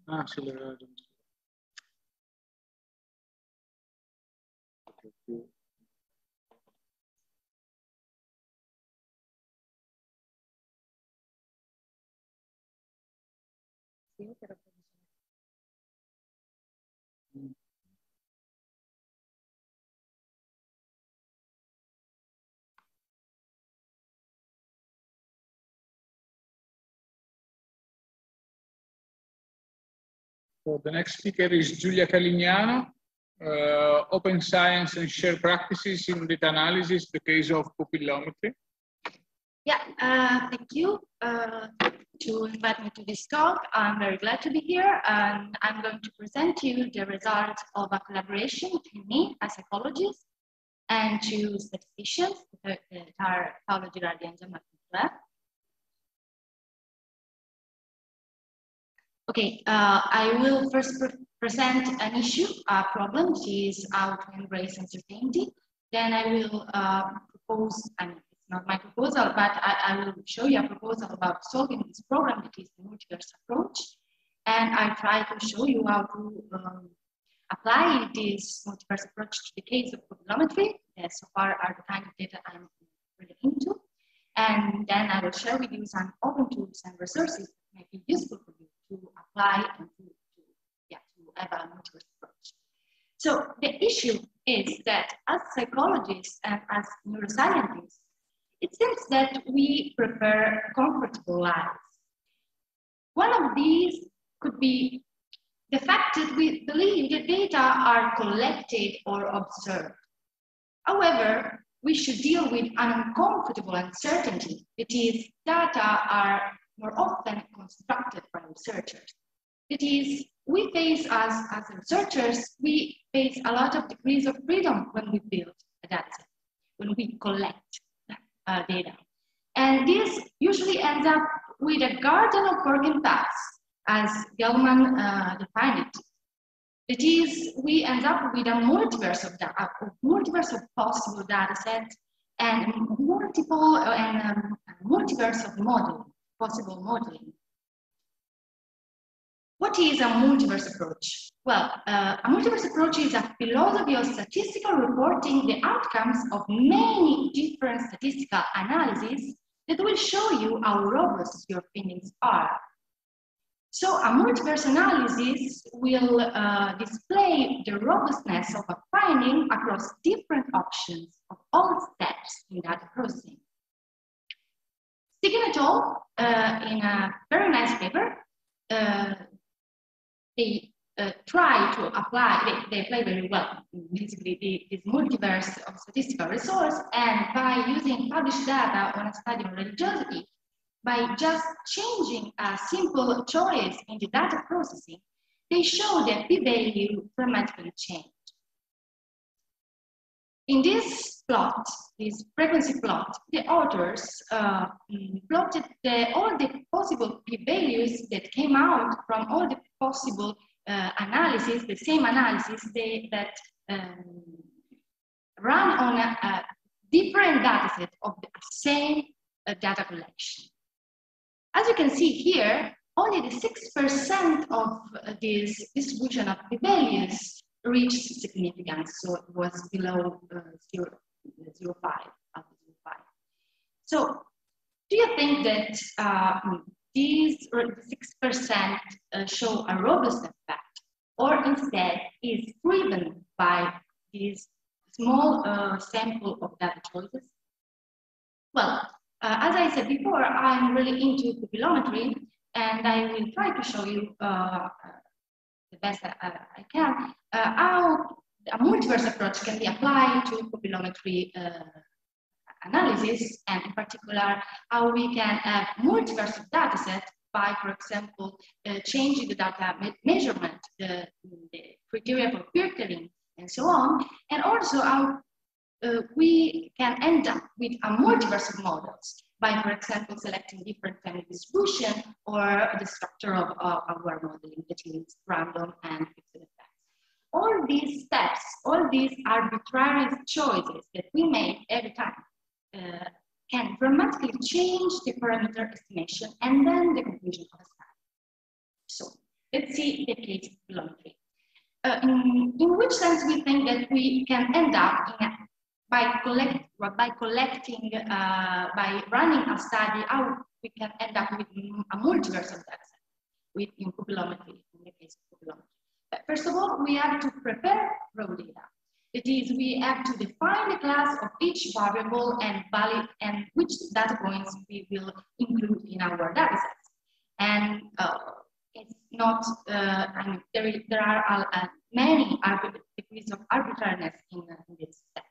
Ah, sì, le ragioni. So the next speaker is Giulia Calignano, Open Science and Shared Practices in Data Analysis, the case of pupillometry. Yeah, thank you to invite me to this talk. I'm very glad to be here, and I'm going to present you the results of a collaboration between me, a psychologist, and two statisticians that are Paolo Girardi and Gianmarco. Okay, I will first present an issue, a problem, which is how to embrace uncertainty. Then I will propose, I mean, it's not my proposal, but I will show you a proposal about solving this problem, that is the multiverse approach. And I try to show you how to apply this multiverse approach to the case of pupillometry. So far are the kind of data I'm really into. And then I will share with you some open tools and resources that may be useful for you to apply and to have a multiverse approach. So the issue is that as psychologists and as neuroscientists, it seems that we prefer comfortable lives. One of these could be the fact that we believe that data are collected or observed. However, we should deal with an uncomfortable uncertainty. That is, data are more often constructed by researchers. That is, we face, as researchers, we face a lot of degrees of freedom when we build a data set, when we collect data. And this usually ends up with a garden of broken paths, as Gelman defined it. That is, we end up with a multiverse of data, a multiverse of possible data sets, and multiverse of modeling, possible modeling. What is a multiverse approach? Well, a multiverse approach is a philosophy of statistical reporting the outcomes of many different statistical analyses that will show you how robust your findings are. So a multiverse analysis will display the robustness of a finding across different options of all steps in data processing. Stigin et al. In a very nice paper, they try to apply, they apply very well, basically, this multiverse of statistical resource, and by using published data on a study on religiosity, by just changing a simple choice in the data processing, they show that p-value dramatically changed. In this plot, this frequency plot, the authors plotted all the possible p-values that came out from all the possible analysis, the same analysis that run on a different data set of the same data collection. As you can see here, only the 6% of this distribution of p-values reached significance, so it was below 0.05. So, do you think that these 6% show a robust effect, or instead is driven by this small sample of data choices? Well, as I said before, I'm really into pupillometry, and I will try to show you the best I can how a multiverse approach can be applied to pupillometry analysis, and in particular, how we can have multiverse of data set by, for example, changing the data measurement, the criteria for filtering, and so on, and also how we can end up with a multiverse of models by, for example, selecting different family distribution or the structure of our modeling that is random and fixed effects. All these steps, all these arbitrary choices that we make every time can dramatically change the parameter estimation and then the conclusion of a study. So let's see the case of pupillometry. In which sense we think that we can end up by running a study, how we can end up with a multiverse of data set in pupillometry, in the case of pupillometry. First of all, we have to prepare raw data. That is, we have to define the class of each variable and valid and which data points we will include in our data sets. And it's not, I mean, there are many degrees of arbitrariness in this step.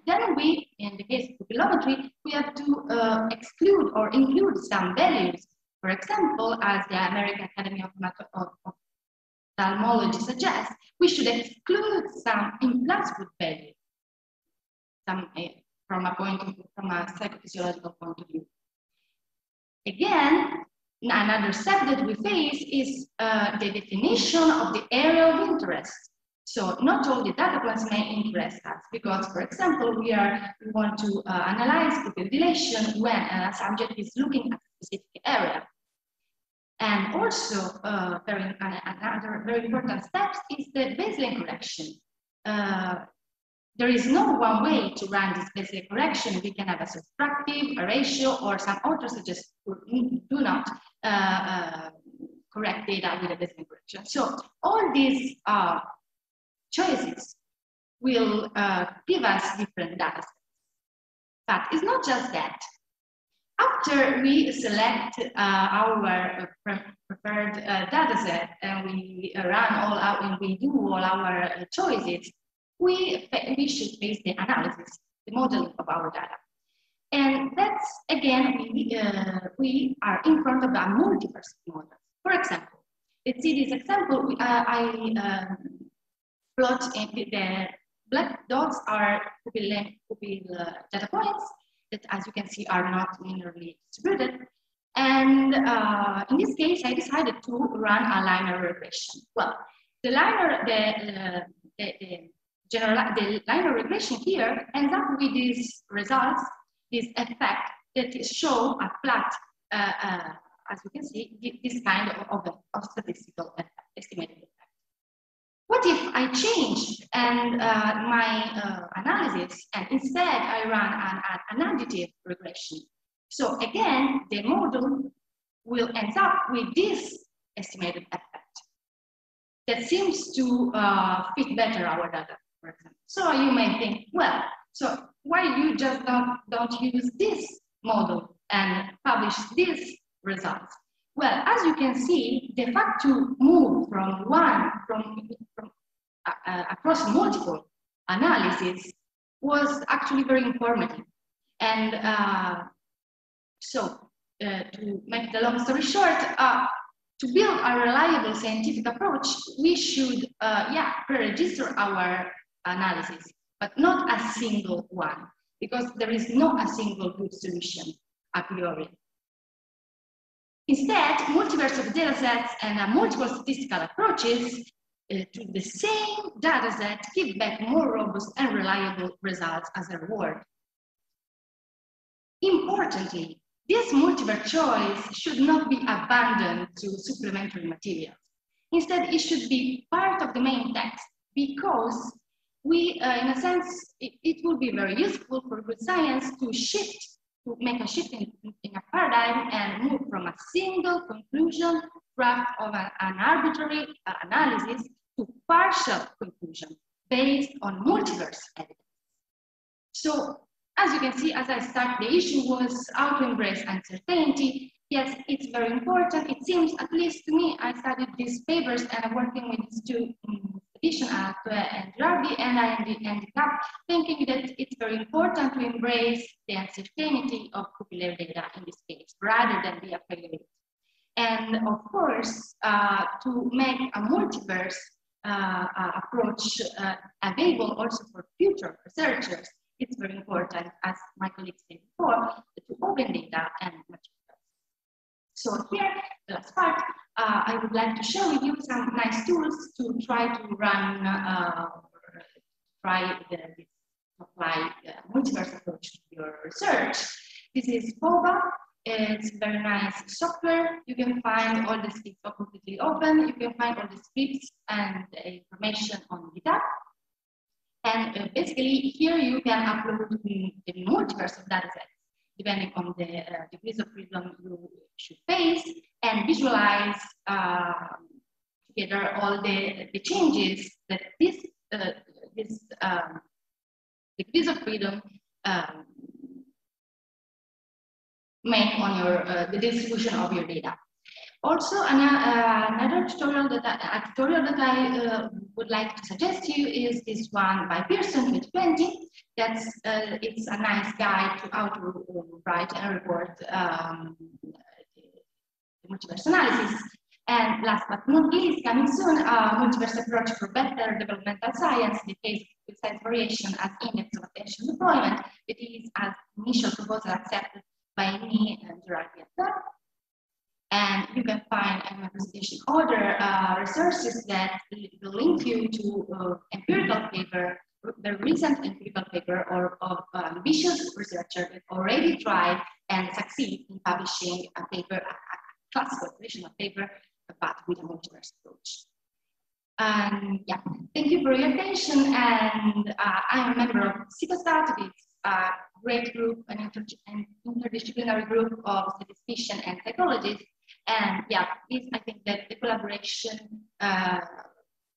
Then we, in the case of pupillometry, we have to exclude or include some values. For example, as the American Academy of Ophthalmology suggests, we should exclude some implicit values, from a psychophysiological point of view. Again, another step that we face is the definition of the area of interest. So not all the data points may interest us because, for example, we want to analyze pupil dilation when a subject is looking at a specific area. And also, another very important step is the baseline correction. There is no one way to run this baseline correction. We can have a subtractive, a ratio, or some authors suggest do not correct data with a baseline correction. So all these choices will give us different data sets. But it's not just that. After we select our preferred data set and we run all out and we do all our choices, we should face the analysis, the modeling of our data. And that's, again, we are in front of a multiverse model. For example, let's see this example. I plot the black dots are pupil data points that, as you can see, are not linearly distributed. And in this case, I decided to run a linear regression. Well, the linear regression here ends up with these results, this effect that show a flat, as you can see, this kind of statistical effect, estimated effect. What if I change and my analysis, and instead I run an additive regression? So again, the model will end up with this estimated effect that seems to fit better our data, for example. So you may think, well, so why you just don't use this model and publish these results? Well, as you can see, the fact to move from across multiple analyses was actually very informative. And so to make the long story short, to build a reliable scientific approach, we should, pre-register our analysis, but not a single one, because there is not a single good solution a priori. Instead, multiverse of data sets and multiple statistical approaches to the same data set give back more robust and reliable results as a reward. Importantly, this multiverse choice should not be abandoned to supplementary materials. Instead, it should be part of the main text because we, in a sense, it will be very useful for good science to make a shift in a paradigm and move from a single conclusion draft of an arbitrary analysis to partial conclusion based on multiverse evidence. So, as you can see, as I start, the issue was how to embrace uncertainty. Yes, it's very important. It seems, at least to me, I studied these papers and I'm working with these two editions, and Girardi, and I ended up thinking that it's very important to embrace the uncertainty of pupillary data in this case, rather than be afraid of it. And of course, to make a multiverse approach available also for future researchers, it's very important, as my colleagues said before, to open data and materials. So here, the last part, I would like to share with you some nice tools to try to run, this apply multiverse approach to your research. This is POVA. It's very nice software. You can find all the scripts are completely open. You can find all the scripts and information on GitHub. And basically, here you can upload the multiverse of data sets, depending on the degrees of freedom you should face, and visualize together all the changes that this degrees of freedom make on your the distribution of your data. Also, another tutorial that I would like to suggest to you is this one by Pearson 2020. It's a nice guide to how to write and report the multiverse analysis. And last but not least, coming soon, multiverse approach for better developmental science, the case of size variation as index of attention deployment. It is an initial proposal accepted by me and Gerard Piatter. And you can find in my presentation other resources that will link you to empirical paper, the recent empirical paper of ambitious researcher that already tried and succeed in publishing a paper, a classical traditional paper, but with a multiverse approach. And yeah, thank you for your attention. And I'm a member of Citostat. It's a great group, an interdisciplinary group of statisticians and psychologists. And yeah, I think that the collaboration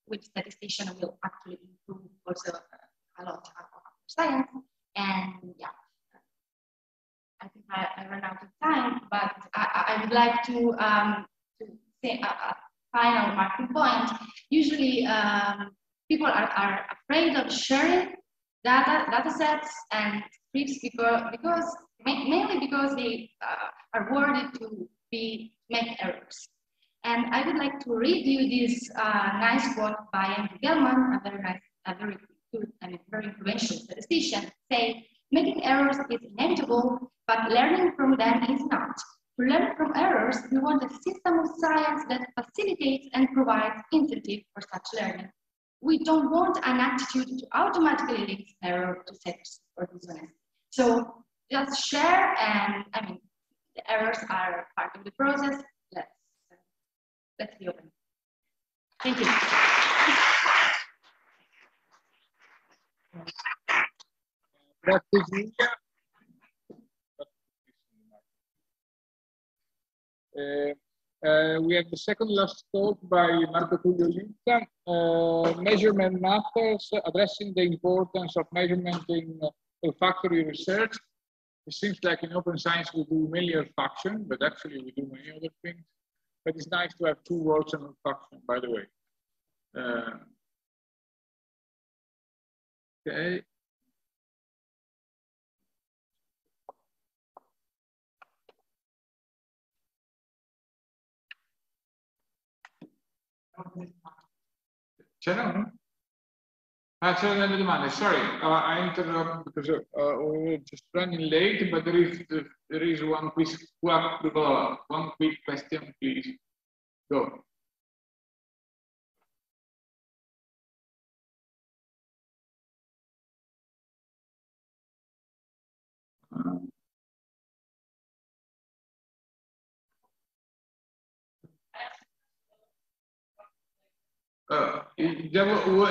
with statisticians will actually improve also a lot of science. And yeah, I think I ran out of time, but I would like to say a final marking point. Usually, people are afraid of sharing data sets and scripts mainly because they are worried to make errors. And I would like to read you this nice quote by Andrew Gell-Mann, a very good and very influential statistician, say, making errors is inevitable, but learning from them is not. To learn from errors, we want a system of science that facilitates and provides incentive for such learning. We don't want an attitude to automatically link error to sex or dishonesty. So just share, and I mean, the errors are part of the process. Let's be open. Thank you. We have the second last talk by Marco Tullio Litta, measurement matters, addressing the importance of measurement in olfactory research. It seems like in open science we do mainly olfaction, but actually we do many other things. But it's nice to have two words on olfaction, by the way. Okay. C'erano? C'erano delle domande. Sorry, I interrupt because we're just running late, but there is one quick question, please. Go.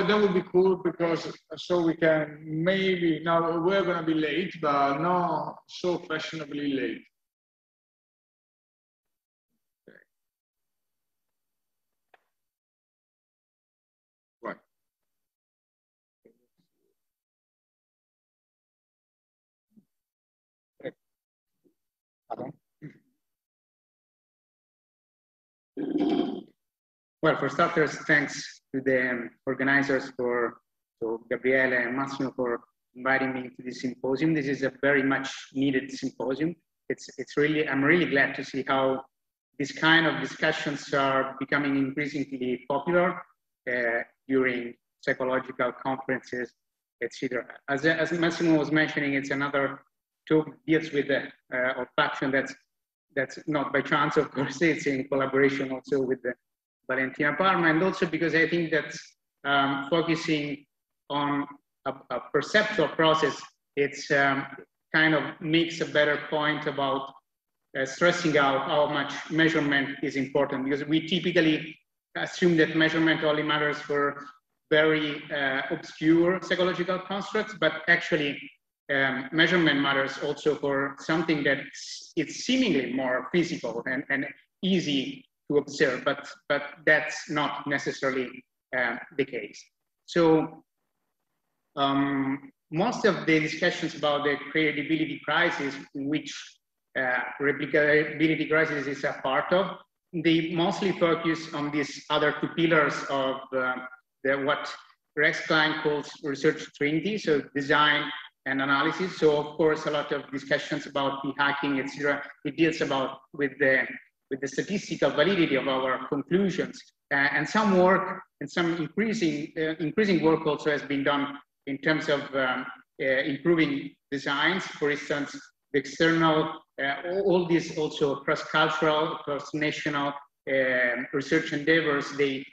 That would be cool, because so we can maybe, now we're going to be late, but not so fashionably late. Okay. Right. Well, for starters, thanks to the organizers, to Gabriele and Massimo, for inviting me to this symposium. This is a very much needed symposium. I'm really glad to see how this kind of discussions are becoming increasingly popular during psychological conferences, etc. As Massimo was mentioning, it's another talk deals with the olfaction. That's not by chance, of course. It's in collaboration also with the Valentina Parma, and also because I think that focusing on a perceptual process, it's kind of makes a better point about stressing out how much measurement is important, because we typically assume that measurement only matters for very obscure psychological constructs, but actually measurement matters also for something that it's seemingly more physical and easy to observe, but that's not necessarily the case. So most of the discussions about the credibility crisis, in which replicability crisis is a part of, they mostly focus on these other two pillars of what Rex Klein calls research trinity, so design and analysis. So of course, a lot of discussions about p-hacking, etc. It deals about with the statistical validity of our conclusions, and some work and some increasing work also has been done in terms of improving designs. For instance, the external, all these also cross-cultural, cross-national research endeavors, they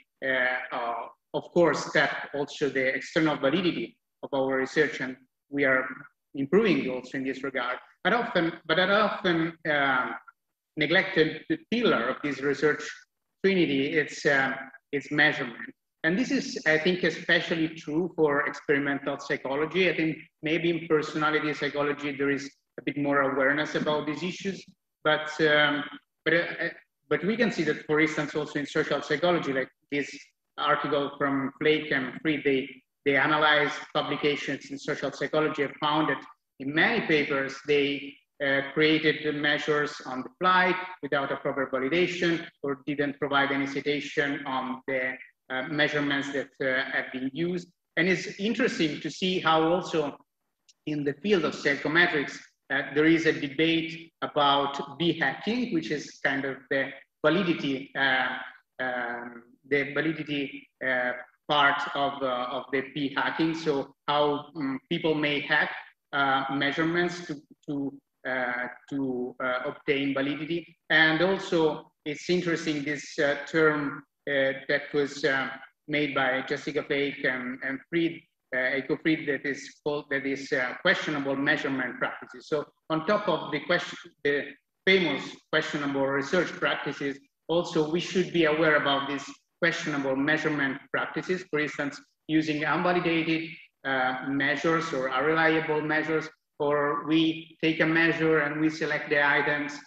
of course tap also the external validity of our research, and we are improving also in this regard. But that often neglected pillar of this research trinity, it's measurement. And this is, I think, especially true for experimental psychology. I think maybe in personality psychology there is a bit more awareness about these issues, but we can see that, for instance, also in social psychology, like this article from Flake and Fried, they analyze publications in social psychology and found that in many papers they created the measures on the fly without a proper validation, or didn't provide any citation on the measurements that have been used. And it's interesting to see how also in the field of psychometrics there is a debate about p-hacking, which is kind of the validity part of the p-hacking. So how people may hack measurements to obtain validity. And also it's interesting, this term that was made by Jessica Flake and Fried, Fried, that is questionable measurement practices. So on top of the famous questionable research practices, also we should be aware about these questionable measurement practices. For instance, using unvalidated measures or unreliable measures, or we take a measure and we select the items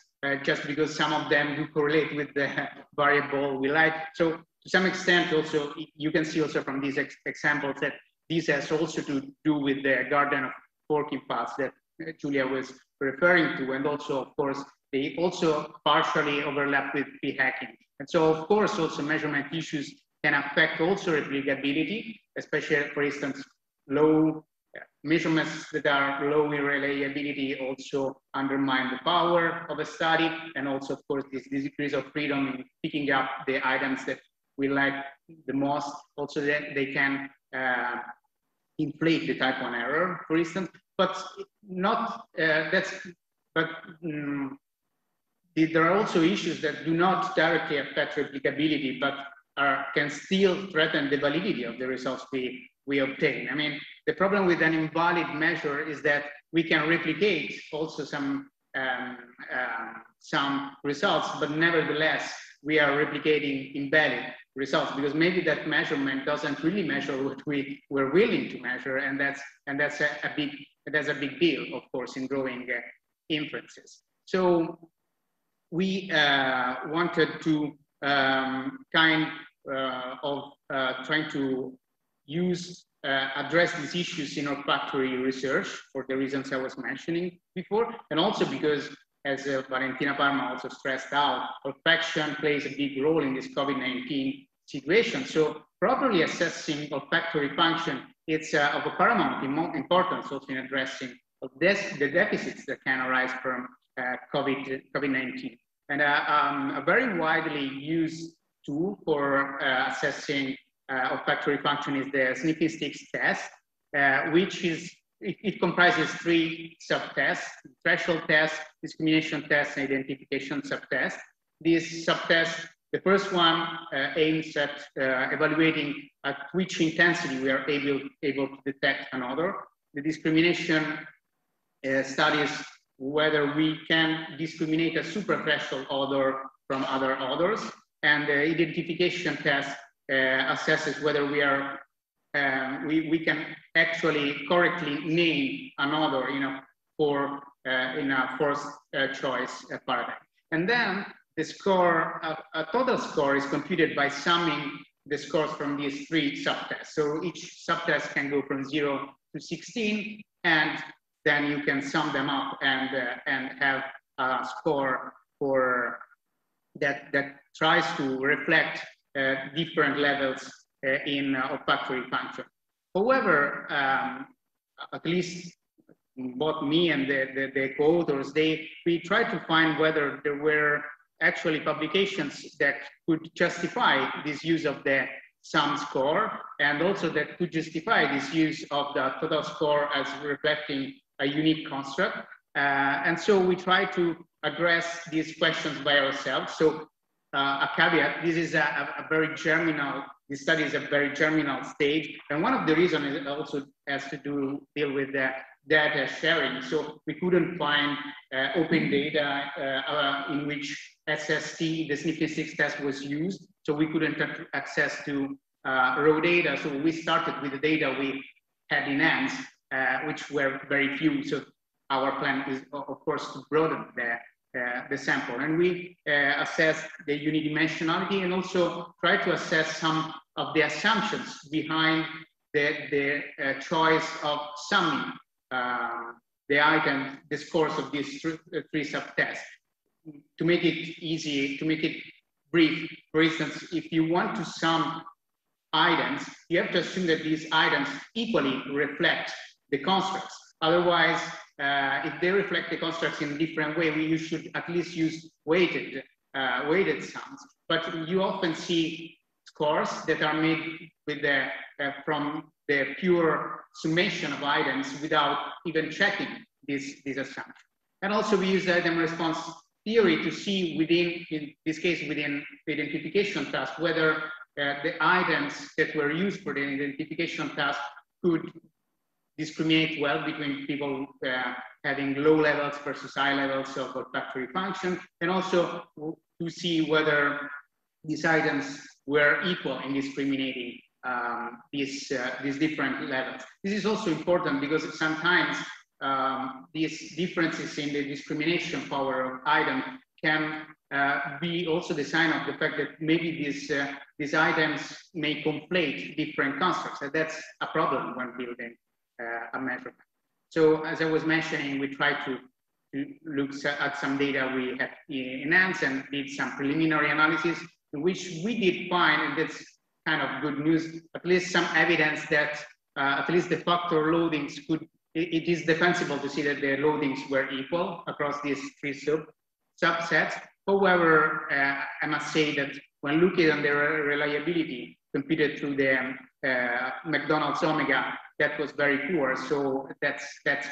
just because some of them do correlate with the variable we like. So to some extent also, you can see also from these examples that this has also to do with the garden of forking paths that Julia was referring to. And also, of course, they also partially overlap with p-hacking. And so, of course, also measurement issues can affect also replicability, especially, for instance, low measurements that are low in reliability also undermine the power of a study. And also, of course, this decrease of freedom in picking up the items that we like the most, also that they can inflate the type 1 error, for instance, but not, there are also issues that do not directly affect replicability, but can still threaten the validity of the results we obtain. I mean, the problem with an invalid measure is that we can replicate also some results, but nevertheless, we are replicating invalid results because maybe that measurement doesn't really measure what we were willing to measure, and that's a big deal, of course, in drawing inferences. So we wanted to trying to address these issues in olfactory research for the reasons I was mentioning before, and also because, as Valentina Parma also stressed out, olfaction plays a big role in this COVID-19 situation. So properly assessing olfactory function, it's of a paramount importance also in addressing the deficits that can arise from COVID-19. And a very widely used tool for assessing olfactory function is the sniffing sticks test, which is, it comprises 3 subtests: threshold test, discrimination test, and identification subtest. These subtests, the first one aims at evaluating at which intensity we are able to detect an odor. The discrimination studies whether we can discriminate a suprathreshold odor from other odors, and the identification test assesses whether we are we can actually correctly name an odor in a first choice paradigm. And then the score, a total score, is computed by summing the scores from these 3 subtests. So each subtest can go from 0 to 16, and then you can sum them up and have a score for that tries to reflect different levels in olfactory function. However, at least both me and the co-authors, we tried to find whether there were actually publications that could justify this use of the sum score, and also that could justify this use of the total score as reflecting a unique construct. And so we try to address these questions by ourselves. So a caveat, this is a very germinal, this study is a very germinal stage. And one of the reasons it also has to deal with the data sharing. So we couldn't find open data in which SST, the statistics test, was used. So we couldn't have access to raw data. So we started with the data we had in hands, which were very few. So our plan is, of course, to broaden the sample. And we assessed the unidimensionality and also try to assess some of the assumptions behind the choice of summing the item, the scores of these three subtests. To make it easy, to make it brief, for instance, if you want to sum items, you have to assume that these items equally reflect the constructs. Otherwise, if they reflect the constructs in a different way, you should at least use weighted sums. But you often see scores that are made with from the pure summation of items without even checking this assumption. And also we use the item response theory to see within, in this case, within the identification task, whether the items that were used for the identification task could discriminate well between people having low levels versus high levels of olfactory function, and also to see whether these items were equal in discriminating these different levels. This is also important because sometimes these differences in the discrimination power of item can be also the sign of the fact that maybe these items may conflate different constructs. And that's a problem when building a measurement. So as I was mentioning, we tried to look at some data we had in hands and did some preliminary analysis, in which we did find, and that's kind of good news, at least some evidence that at least the factor loadings could, it is defensible to see that the loadings were equal across these three subsets. However, I must say that when looking at the reliability computed through the McDonald's omega, that was very poor. So that's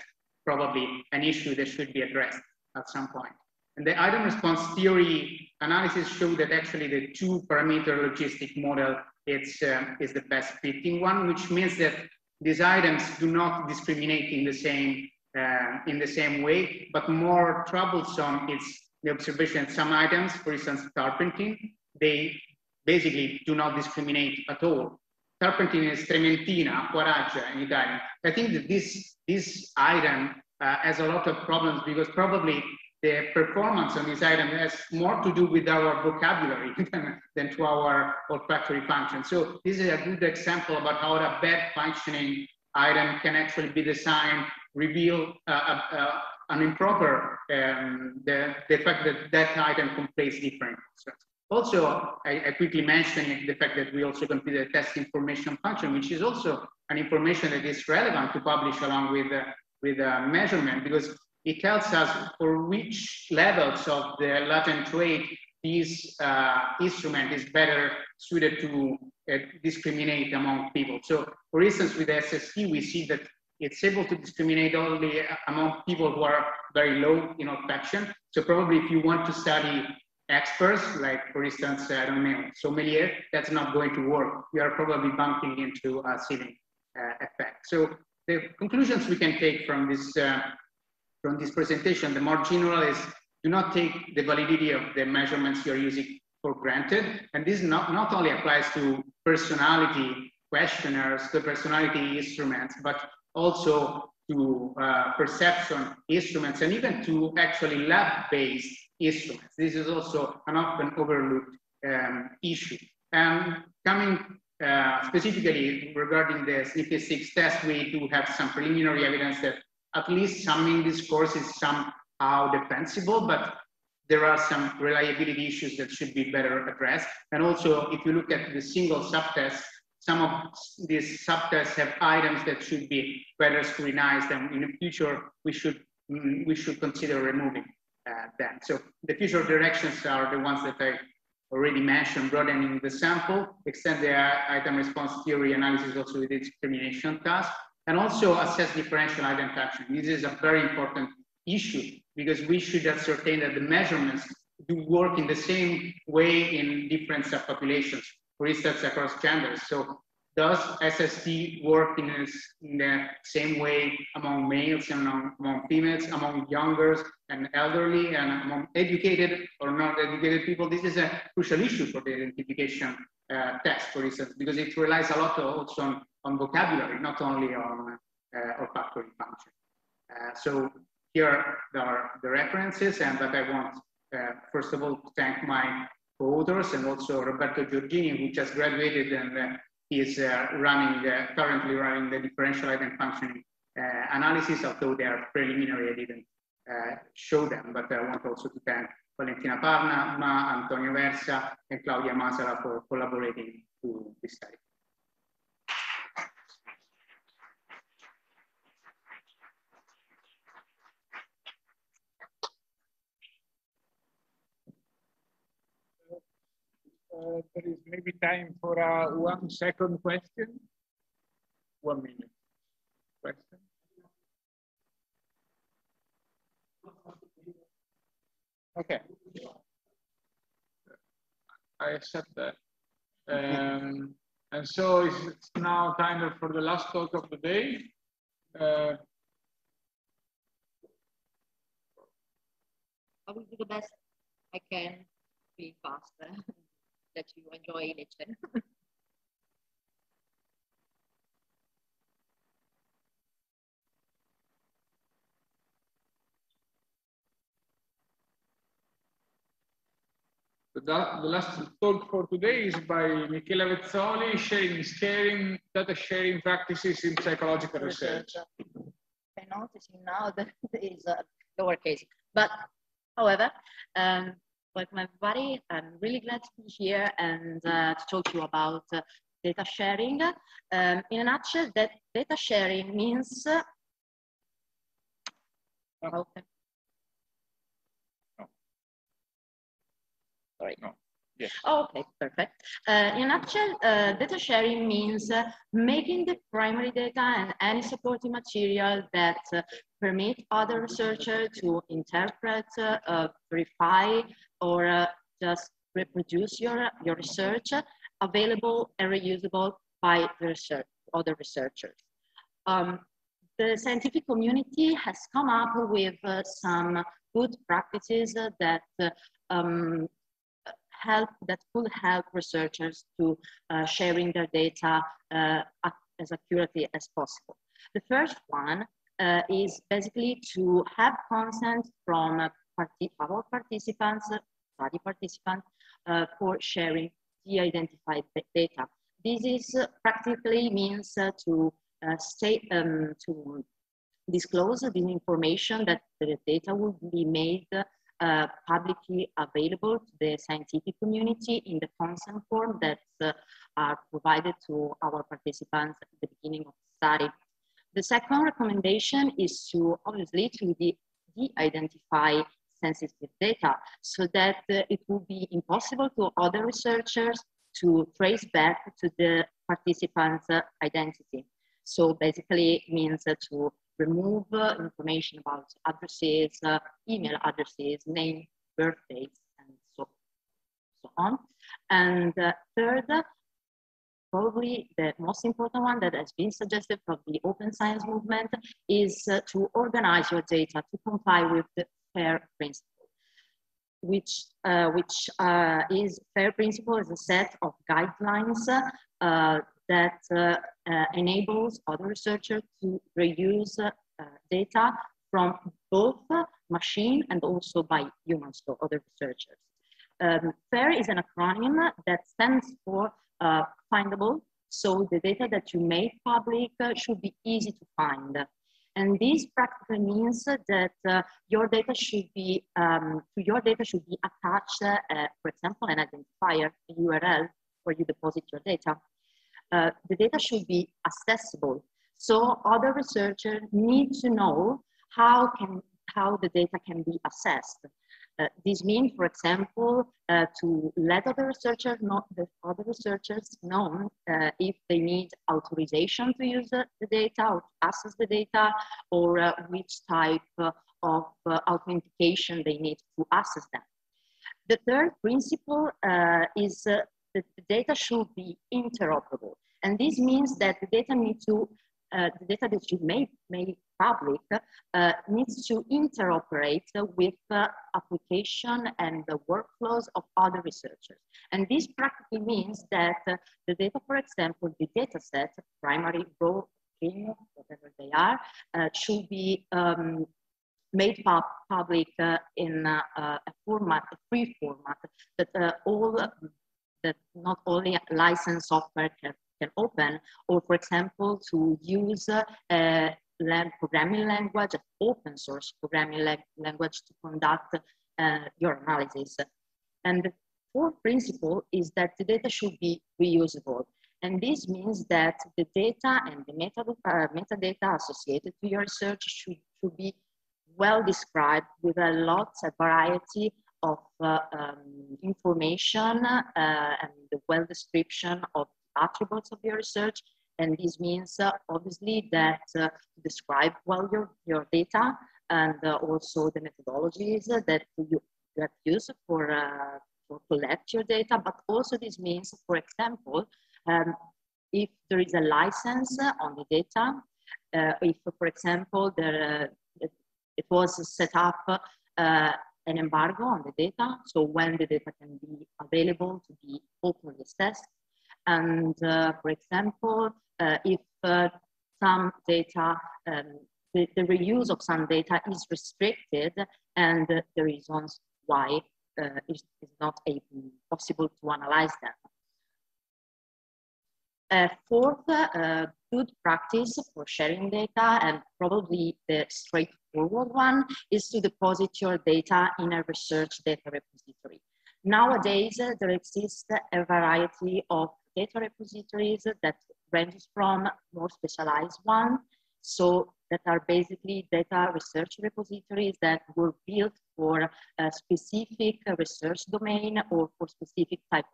probably an issue that should be addressed at some point. And the item response theory analysis showed that actually the two-parameter logistic model is the best fitting one, which means that these items do not discriminate in the same way, but more troublesome is the observation that some items, for instance, turpentine, they basically do not discriminate at all. Turpentine is trementina, acquaraggia in Italian. I think that this item has a lot of problems because probably the performance on this item has more to do with our vocabulary than to our olfactory function. So this is a good example about how a bad functioning item can actually be designed, reveal an improper, the fact that that item conflates different constructs. Also, I quickly mentioned the fact that we also compute the test information function, which is also an information that is relevant to publish along with measurement, because it tells us for which levels of the latent trait this instrument is better suited to discriminate among people. So, for instance, with the SST, we see that it's able to discriminate only among people who are very low in olfaction. So probably if you want to study experts, like for instance, I don't know, sommelier, that's not going to work. You are probably bumping into a ceiling effect. So the conclusions we can take from this presentation, the more general is, do not take the validity of the measurements you're using for granted. And this not only applies to personality questionnaires, to personality instruments, but also to perception instruments, and even to actually lab-based instruments. This is also an often overlooked issue. And coming specifically regarding the statistics test, we do have some preliminary evidence that at least summing these scores is somehow defensible, but there are some reliability issues that should be better addressed. And also, if you look at the single subtests, some of these subtests have items that should be better scrutinized, and in the future, we should consider removing them. So the future directions are the ones that I already mentioned: broadening the sample, extend the item response theory analysis also with its discrimination task, and also assess differential identification. This is a very important issue because we should ascertain that the measurements do work in the same way in different subpopulations, for instance, across genders. So does SST work in the same way among males and among females, among youngers and elderly, and among educated or not educated people? This is a crucial issue for the identification test, for instance, because it relies a lot also on vocabulary, not only on olfactory function. So here are the references, but I want, first of all, to thank my co-authors and also Roberto Giorgini, who just graduated and he is currently running the differential item functioning analysis, although they are preliminary. I didn't show them, but I want also to thank Valentina Parma, Antonio Versa, and Claudia Masala for collaborating to this study. There is maybe time for a 1 second question. 1 minute question. Okay. I accept that. And so it's now time for the last talk of the day. I will do the best I can to be faster, that you enjoy lecture. The last talk for today is by Michele Vezzoli, sharing data sharing practices in psychological research. I'm noticing now that there is a lowercase, but however, welcome everybody. I'm really glad to be here and to talk to you about data sharing. In a nutshell, that data sharing means okay. Sorry. No. Yes. Oh, okay, perfect. In a nutshell, data sharing means making the primary data and any supporting material that permit other researchers to interpret, verify, or just reproduce your research available and reusable by the other researchers. The scientific community has come up with some good practices that could help researchers to sharing their data as accurately as possible. The first one is basically to have consent from our participants, study participants, for sharing de-identified data. This is practically means to disclose the information that the data will be made publicly available to the scientific community in the consent form that are provided to our participants at the beginning of the study. The second recommendation is to obviously to de-identify sensitive data so that it will be impossible to other researchers to trace back to the participant's identity. So basically it means to remove information about addresses, email addresses, name, birthdates, and so on. And third, probably the most important one that has been suggested from the open science movement is to organize your data to comply with the FAIR principle, which is FAIR principle is a set of guidelines that enables other researchers to reuse data from both machine and also by humans, so other researchers. FAIR is an acronym that stands for findable, so the data that you make public should be easy to find. And this practically means that your data should be attached, for example, an identifier, a URL, where you deposit your data. The data should be accessible. So other researchers need to know how the data can be accessed. This means, for example, to let other researchers know if they need authorization to use the data or to access the data, or which type of authentication they need to access them. The third principle is that the data should be interoperable, and this means that the data the data that you make public needs to interoperate with the application and the workflows of other researchers. And this practically means that the data, for example, the data set, primary, raw, clean, whatever they are, should be made public in a free format that not only licensed software can open, or for example, to use a programming language, open source programming language to conduct your analysis. And the fourth principle is that the data should be reusable. And this means that the data and the metadata associated to your research should be well described with a variety of information and the well description of attributes of your research. And this means obviously that to describe well your data and also the methodologies that you use for collect your data. But also this means, for example, if there is a license on the data, if, for example, it was set up an embargo on the data, so when the data can be available to be openly assessed. And for example, if some data, the reuse of some data is restricted, and the reasons why it's not possible to analyze them. Fourth, good practice for sharing data, and probably the straightforward one, is to deposit your data in a research data repository. Nowadays, there exists a variety of data repositories that ranges from more specialized ones, so that are basically data research repositories that were built for a specific research domain or for specific type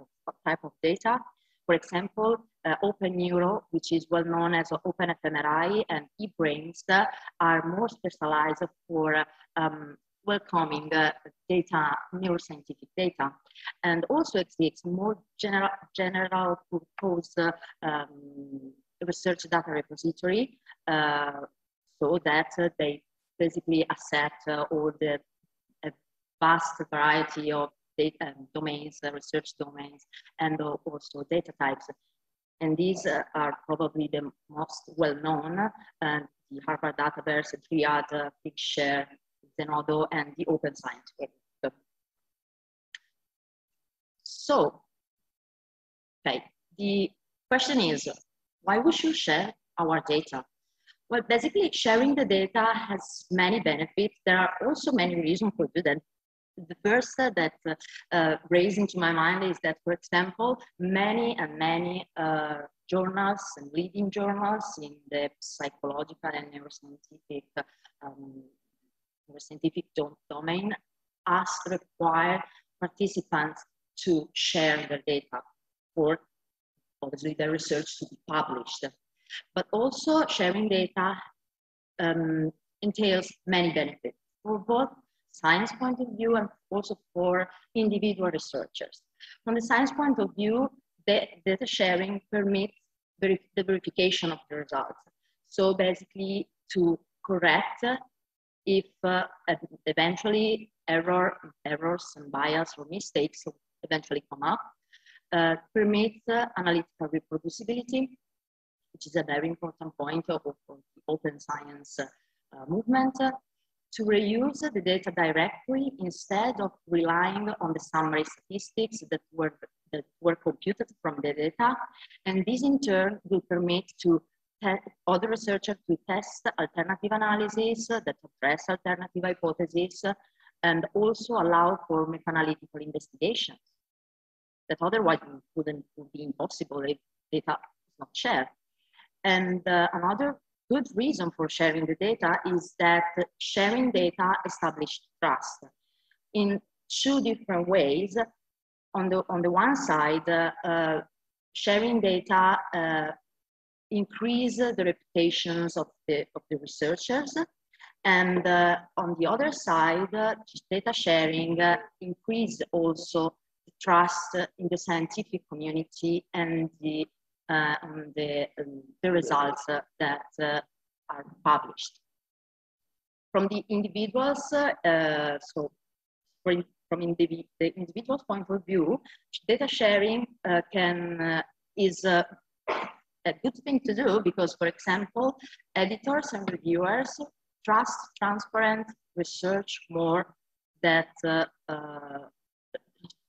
of data. For example, OpenNeuro, which is well known as OpenFMRI, and eBrains are more specialized for welcoming data, neuroscientific data. And also exists more general purpose research data repository, so that they basically accept all the vast variety of data domains, research domains, and also data types. And these are probably the most well-known, the Harvard Dataverse, Triad, Figshare, Zenodo, and the Open Science Web. So, okay, the question is, why we should share our data? Well, basically, sharing the data has many benefits. There are also many reasons for doing that. The first that raised into my mind is that, for example, many journals and leading journals in the psychological and neuroscientific domain require participants to share their data for obviously their research to be published. But also sharing data entails many benefits for both science point of view and also for individual researchers. From the science point of view, data sharing permits the verification of the results. So basically to correct if eventually errors and bias or mistakes eventually come up, permits analytical reproducibility, which is a very important point of the open science movement, to reuse the data directly instead of relying on the summary statistics that were computed from the data. And this in turn will permit to other researchers to test alternative analysis that address alternative hypotheses, and also allow for meta-analytical investigations that otherwise would be impossible if data is not shared. And another good reason for sharing the data is that sharing data establishes trust in two different ways. On the one side, sharing data increase the reputations of the researchers, and on the other side, data sharing increase also the trust in the scientific community and the results that are published. From the individuals, from the individual's point of view, data sharing is a good thing to do because, for example, editors and reviewers trust transparent research more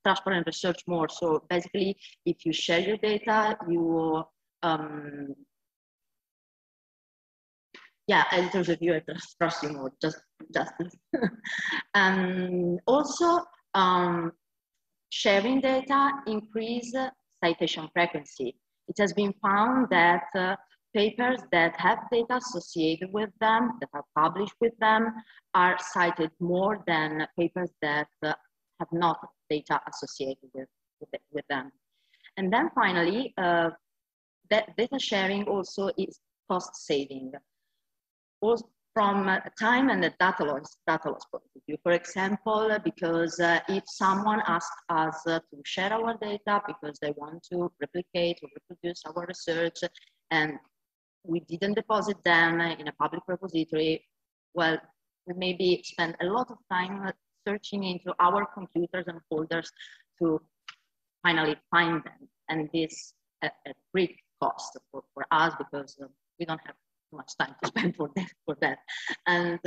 transparent research more. So basically, if you share your data, you editors reviewer trust you more. Just and also sharing data increase citation frequency. It has been found that papers that have data associated with them, that are published with them, are cited more than papers that have not data associated with them. And then finally, that data sharing also is cost saving. Also from a time and a data loss point of view. For example, because if someone asks us to share our data because they want to replicate or reproduce our research and we didn't deposit them in a public repository, well, we maybe spend a lot of time searching into our computers and folders to finally find them. And this at great cost for us because we don't have too much time to spend for that. And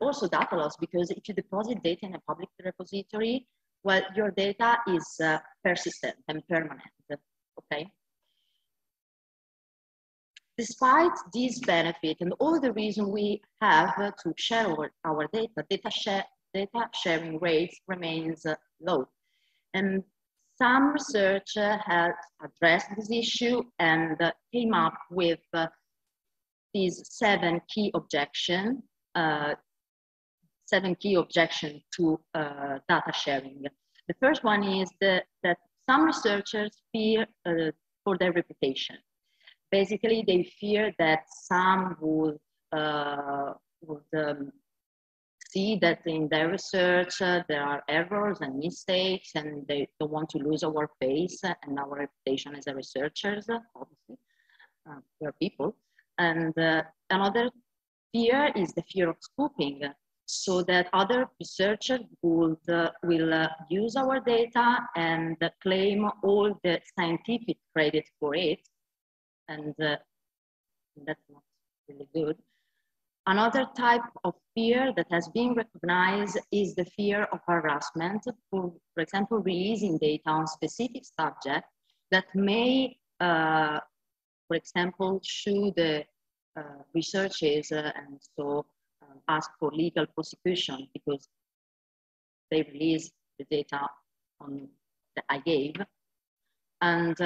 also data loss, because if you deposit data in a public repository, well, your data is persistent and permanent, okay? Despite this benefit and all the reason we have to share our data sharing rates remains low. And some research has addressed this issue and came up with these 7 key objections to data sharing. The first one is that some researchers fear for their reputation. Basically, they fear that some would see that in their research there are errors and mistakes, and they don't want to lose our face and our reputation as a researchers, obviously. We're people. And another fear is the fear of spoofing, so that other researchers will use our data and claim all the scientific credit for it. And that's not really good. Another type of fear that has been recognized is the fear of harassment, for example, releasing data on specific subjects that may, for example, show the researches and so ask for legal prosecution because they released the data that I gave. And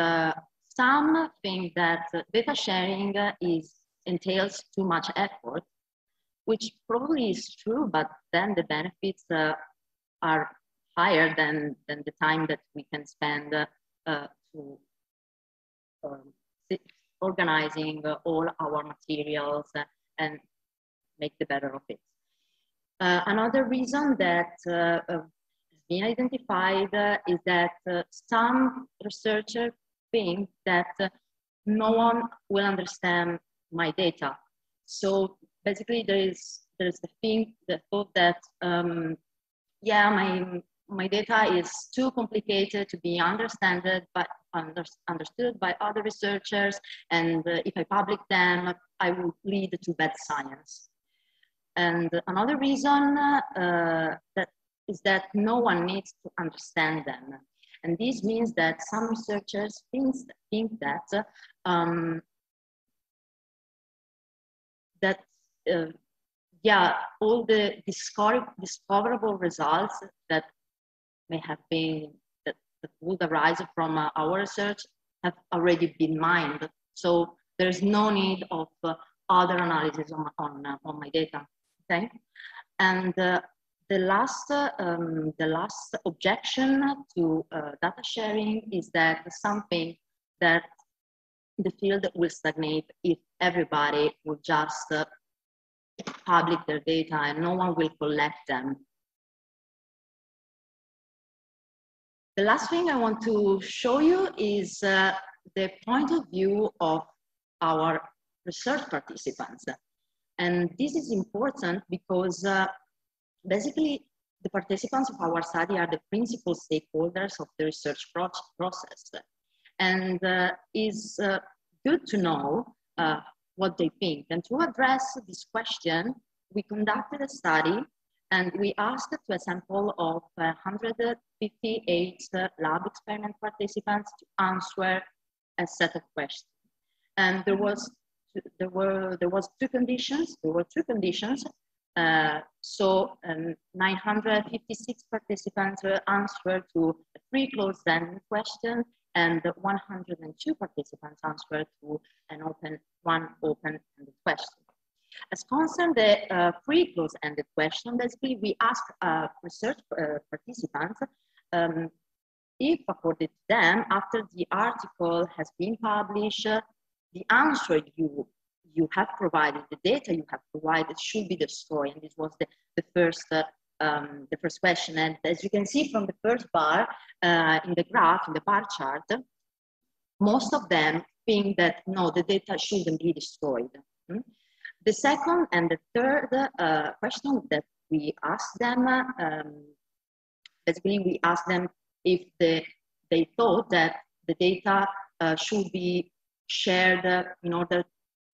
some think that data sharing entails too much effort, which probably is true, but then the benefits are higher than the time that we can spend to organizing all our materials and make the better of it. Another reason that has been identified is that some researchers think that no one will understand my data. So basically there's the thought that yeah, my data is too complicated to be understood by other researchers, and if I publish them, I will lead to bad science. And another reason is that no one needs to understand them. And this means that some researchers think that that yeah, all the discoverable results that may have been that would arise from our research have already been mined. So there is no need of other analysis on my data. Okay, and the last objection to data sharing is that something that the field will stagnate if everybody will just publish their data and no one will collect them. The last thing I want to show you is the point of view of our research participants. And this is important because basically the participants of our study are the principal stakeholders of the research process. And it's good to know what they think. And to address this question, we conducted a study and we asked to a sample of 158 lab experiment participants to answer a set of questions. And there were two conditions. So 956 participants answered to a 3 closed-ended question, and 102 participants answered to one open-ended question. As concerns the 3 closed-ended question, basically we asked research participants if, according to them, after the article has been published, the answer you have provided, the data you have provided should be destroyed. And this was the first question. And as you can see from the first bar in the graph, in the bar chart, most of them think that no, the data shouldn't be destroyed. The second and the third question that we asked them, basically we asked them if they thought that the data should be shared in order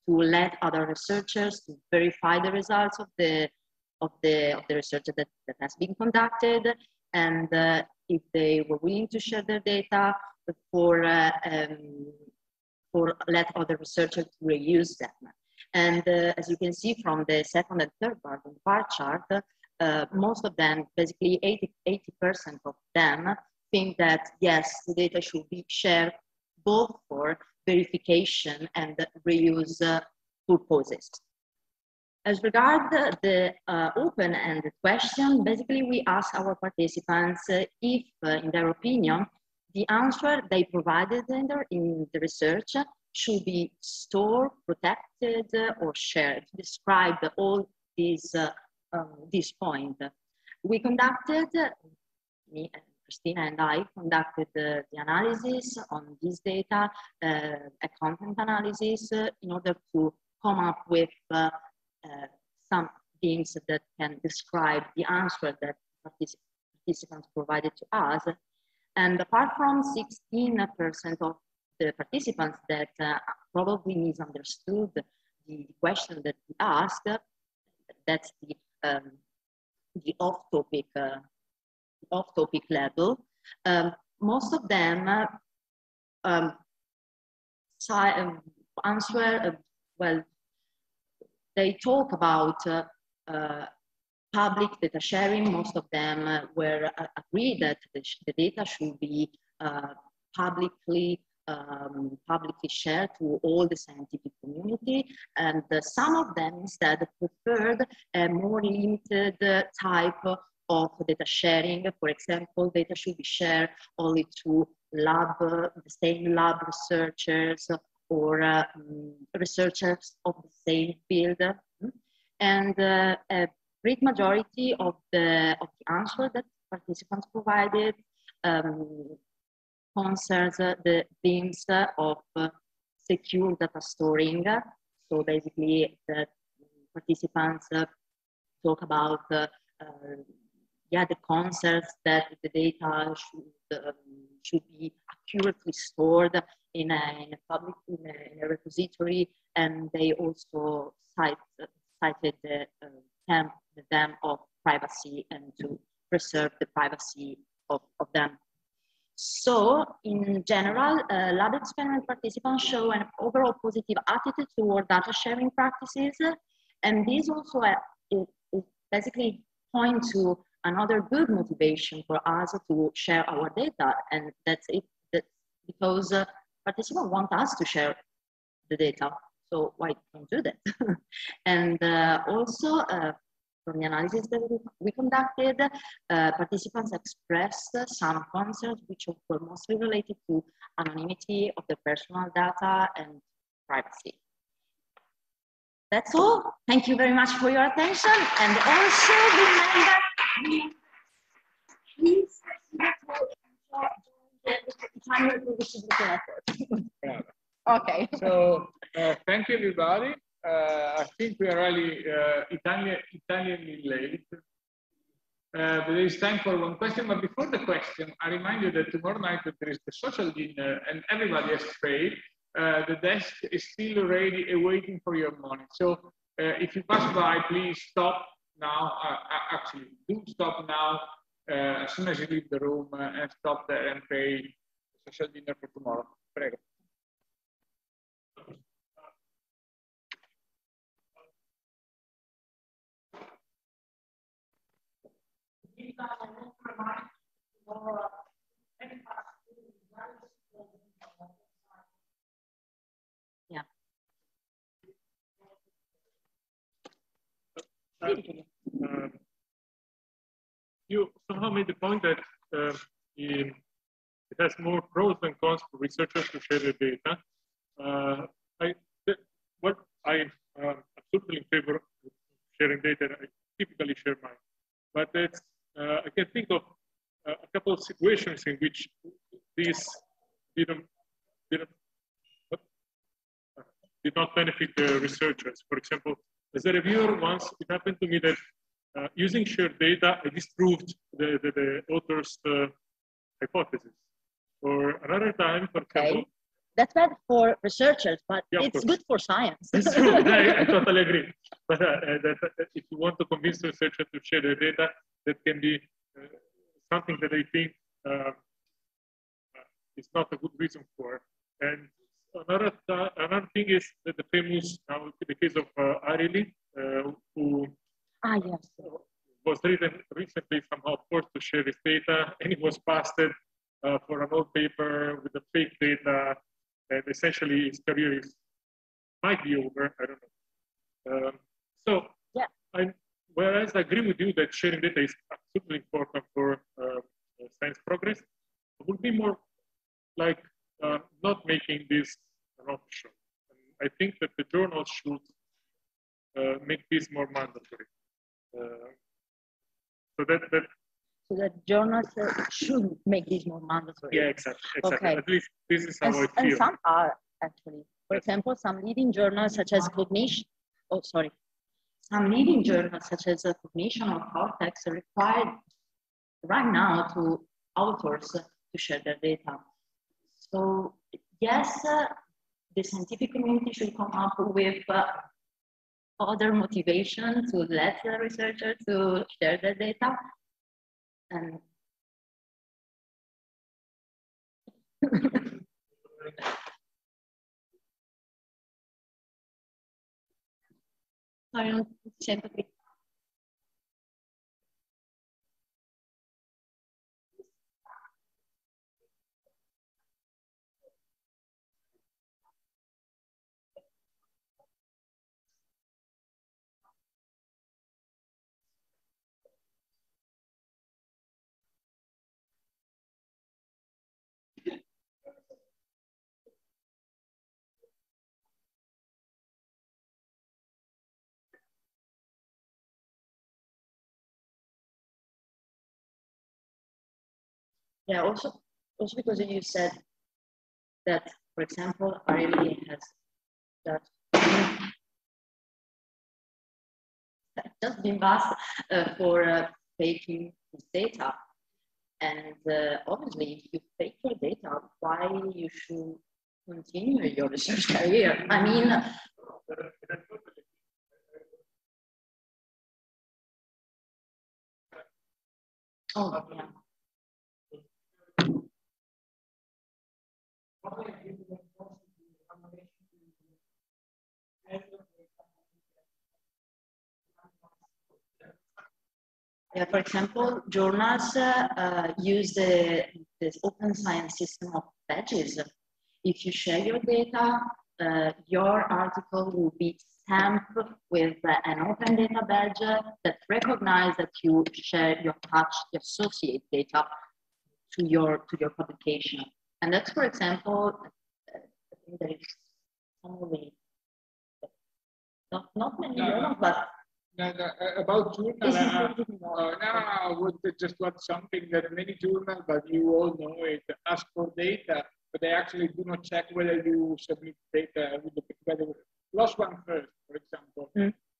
to let other researchers to verify the results of the research that has been conducted, and if they were willing to share their data for let other researchers to reuse them. And as you can see from the second and third part of the bar chart, most of them, basically 80% of them, think that yes, the data should be shared both for verification and reuse purposes. As regards the open-ended question, basically we asked our participants if, in their opinion, the answer they provided in the research should be stored, protected, or shared. Described all these points. We conducted, me and Christina and I conducted the analysis on this data, a content analysis, in order to come up with some things that can describe the answer that participants provided to us. And apart from 16% of the participants that probably misunderstood the question that we asked, that's the off-topic level. Most of them answer, well, they talk about public data sharing. Most of them were agreed that the data should be publicly shared to all the scientific community, and some of them instead preferred a more limited type of data sharing. For example, data should be shared only to the same lab researchers or researchers of the same field. And a great majority of the answer that participants provided concerns the themes of secure data storing. So basically, the participants talk about the concepts that the data should be accurately stored in a repository, and they also cited the them of privacy and to preserve the privacy of them. So, in general, lab experiment participants show an overall positive attitude toward data sharing practices, And this also it basically points to another good motivation for us to share our data, and that's it. That's because participants want us to share the data, so why don't do that? And also, from the analysis that we conducted, participants expressed some concerns which were mostly related to anonymity of the personal data and privacy. That's all. Thank you very much for your attention. And also remember, please okay. So thank you, everybody. I think we are really Italianly late. There is time for one question, but before the question, I remind you that tomorrow night there is the social dinner and everybody has paid. The desk is still ready and waiting for your money. So if you pass by, please stop now. Actually, do stop now as soon as you leave the room and stop there and pay the social dinner for tomorrow. Prego. Yeah. You somehow made the point that it has more pros than cons for researchers to share their data. I'm absolutely in favor of sharing data. I typically share mine, but it's, I can think of a couple of situations in which this did not benefit the researchers. For example, as a reviewer, once it happened to me that using shared data, I disproved the author's hypothesis. Or another time, for example. That's bad for researchers, but yeah, it's good for science. That's true. I totally agree. But if you want to convince researchers to share their data, that can be something that I think is not a good reason for. And another thing is that the famous, now the case of Areli, who was recently somehow forced to share his data, and he was busted for an old paper with the fake data, and essentially his career might be over. I don't know. So yeah, whereas I agree with you that sharing data is absolutely important for science progress, it would be more like not making this an option. And I think that the journal should make this more mandatory. So that journals should make this more mandatory. Yeah, exactly. Okay. At least this is how I feel. And some are actually. For example, some leading journals such as Cognition, some leading journals such as Cognition or Cortex are required right now to authors to share their data. So yes, the scientific community should come up with other motivation to let the researchers to share their data. And I don't sympathy. Yeah, also because you said that, for example, Areli has just been asked for faking his data. And obviously, if you fake your data, why you should continue your research career? I mean, oh, yeah. Yeah, for example, journals use this open science system of badges. If you share your data, your article will be stamped with an open data badge that recognizes that you share your touch, the associate data to your publication. And that's, for example, I think there is only not many journals, but about journal, I would just want something that many journals, but you all know it, ask for data, but they actually do not check whether you submit data with the whether lost one first, for example.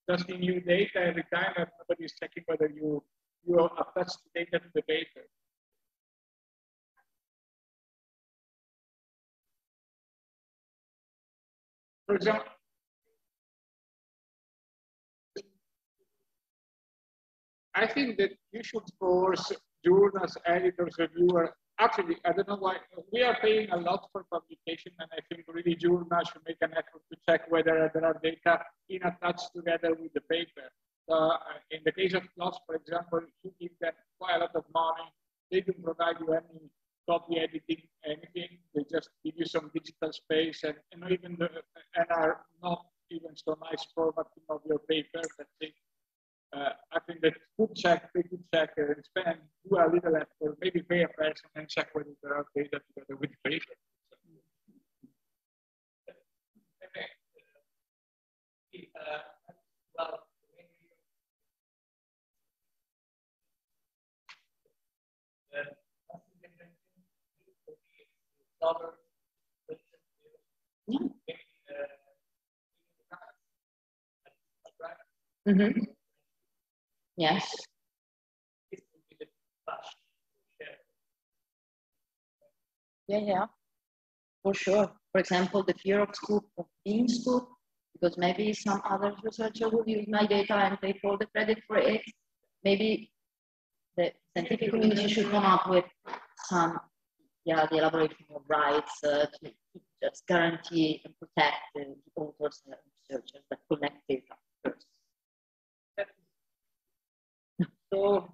Just in new data every time, and nobody is checking whether you attach the data to the paper. For example, I think that you should force journals, editors, reviewers. Actually, I don't know why we are paying a lot for publication, and I think really journals should make an effort to check whether there are data attached together with the paper. In the case of PLOS, for example, you give them quite a lot of money. They don't provide you any copy editing, anything. They just give you some digital space and even and are not even so nice formatting of your paper. I think that they could check and spend, do a little effort, maybe pay a person and check whether there are data together with the paper. Mm-hmm. Yes. Yeah, for sure. For example, the fear of being scooped, because maybe some other researcher will use my data and take all the credit for it. Maybe the scientific community should come up with some, the elaboration of rights to just guarantee and protect the authors and researchers that collect data first. So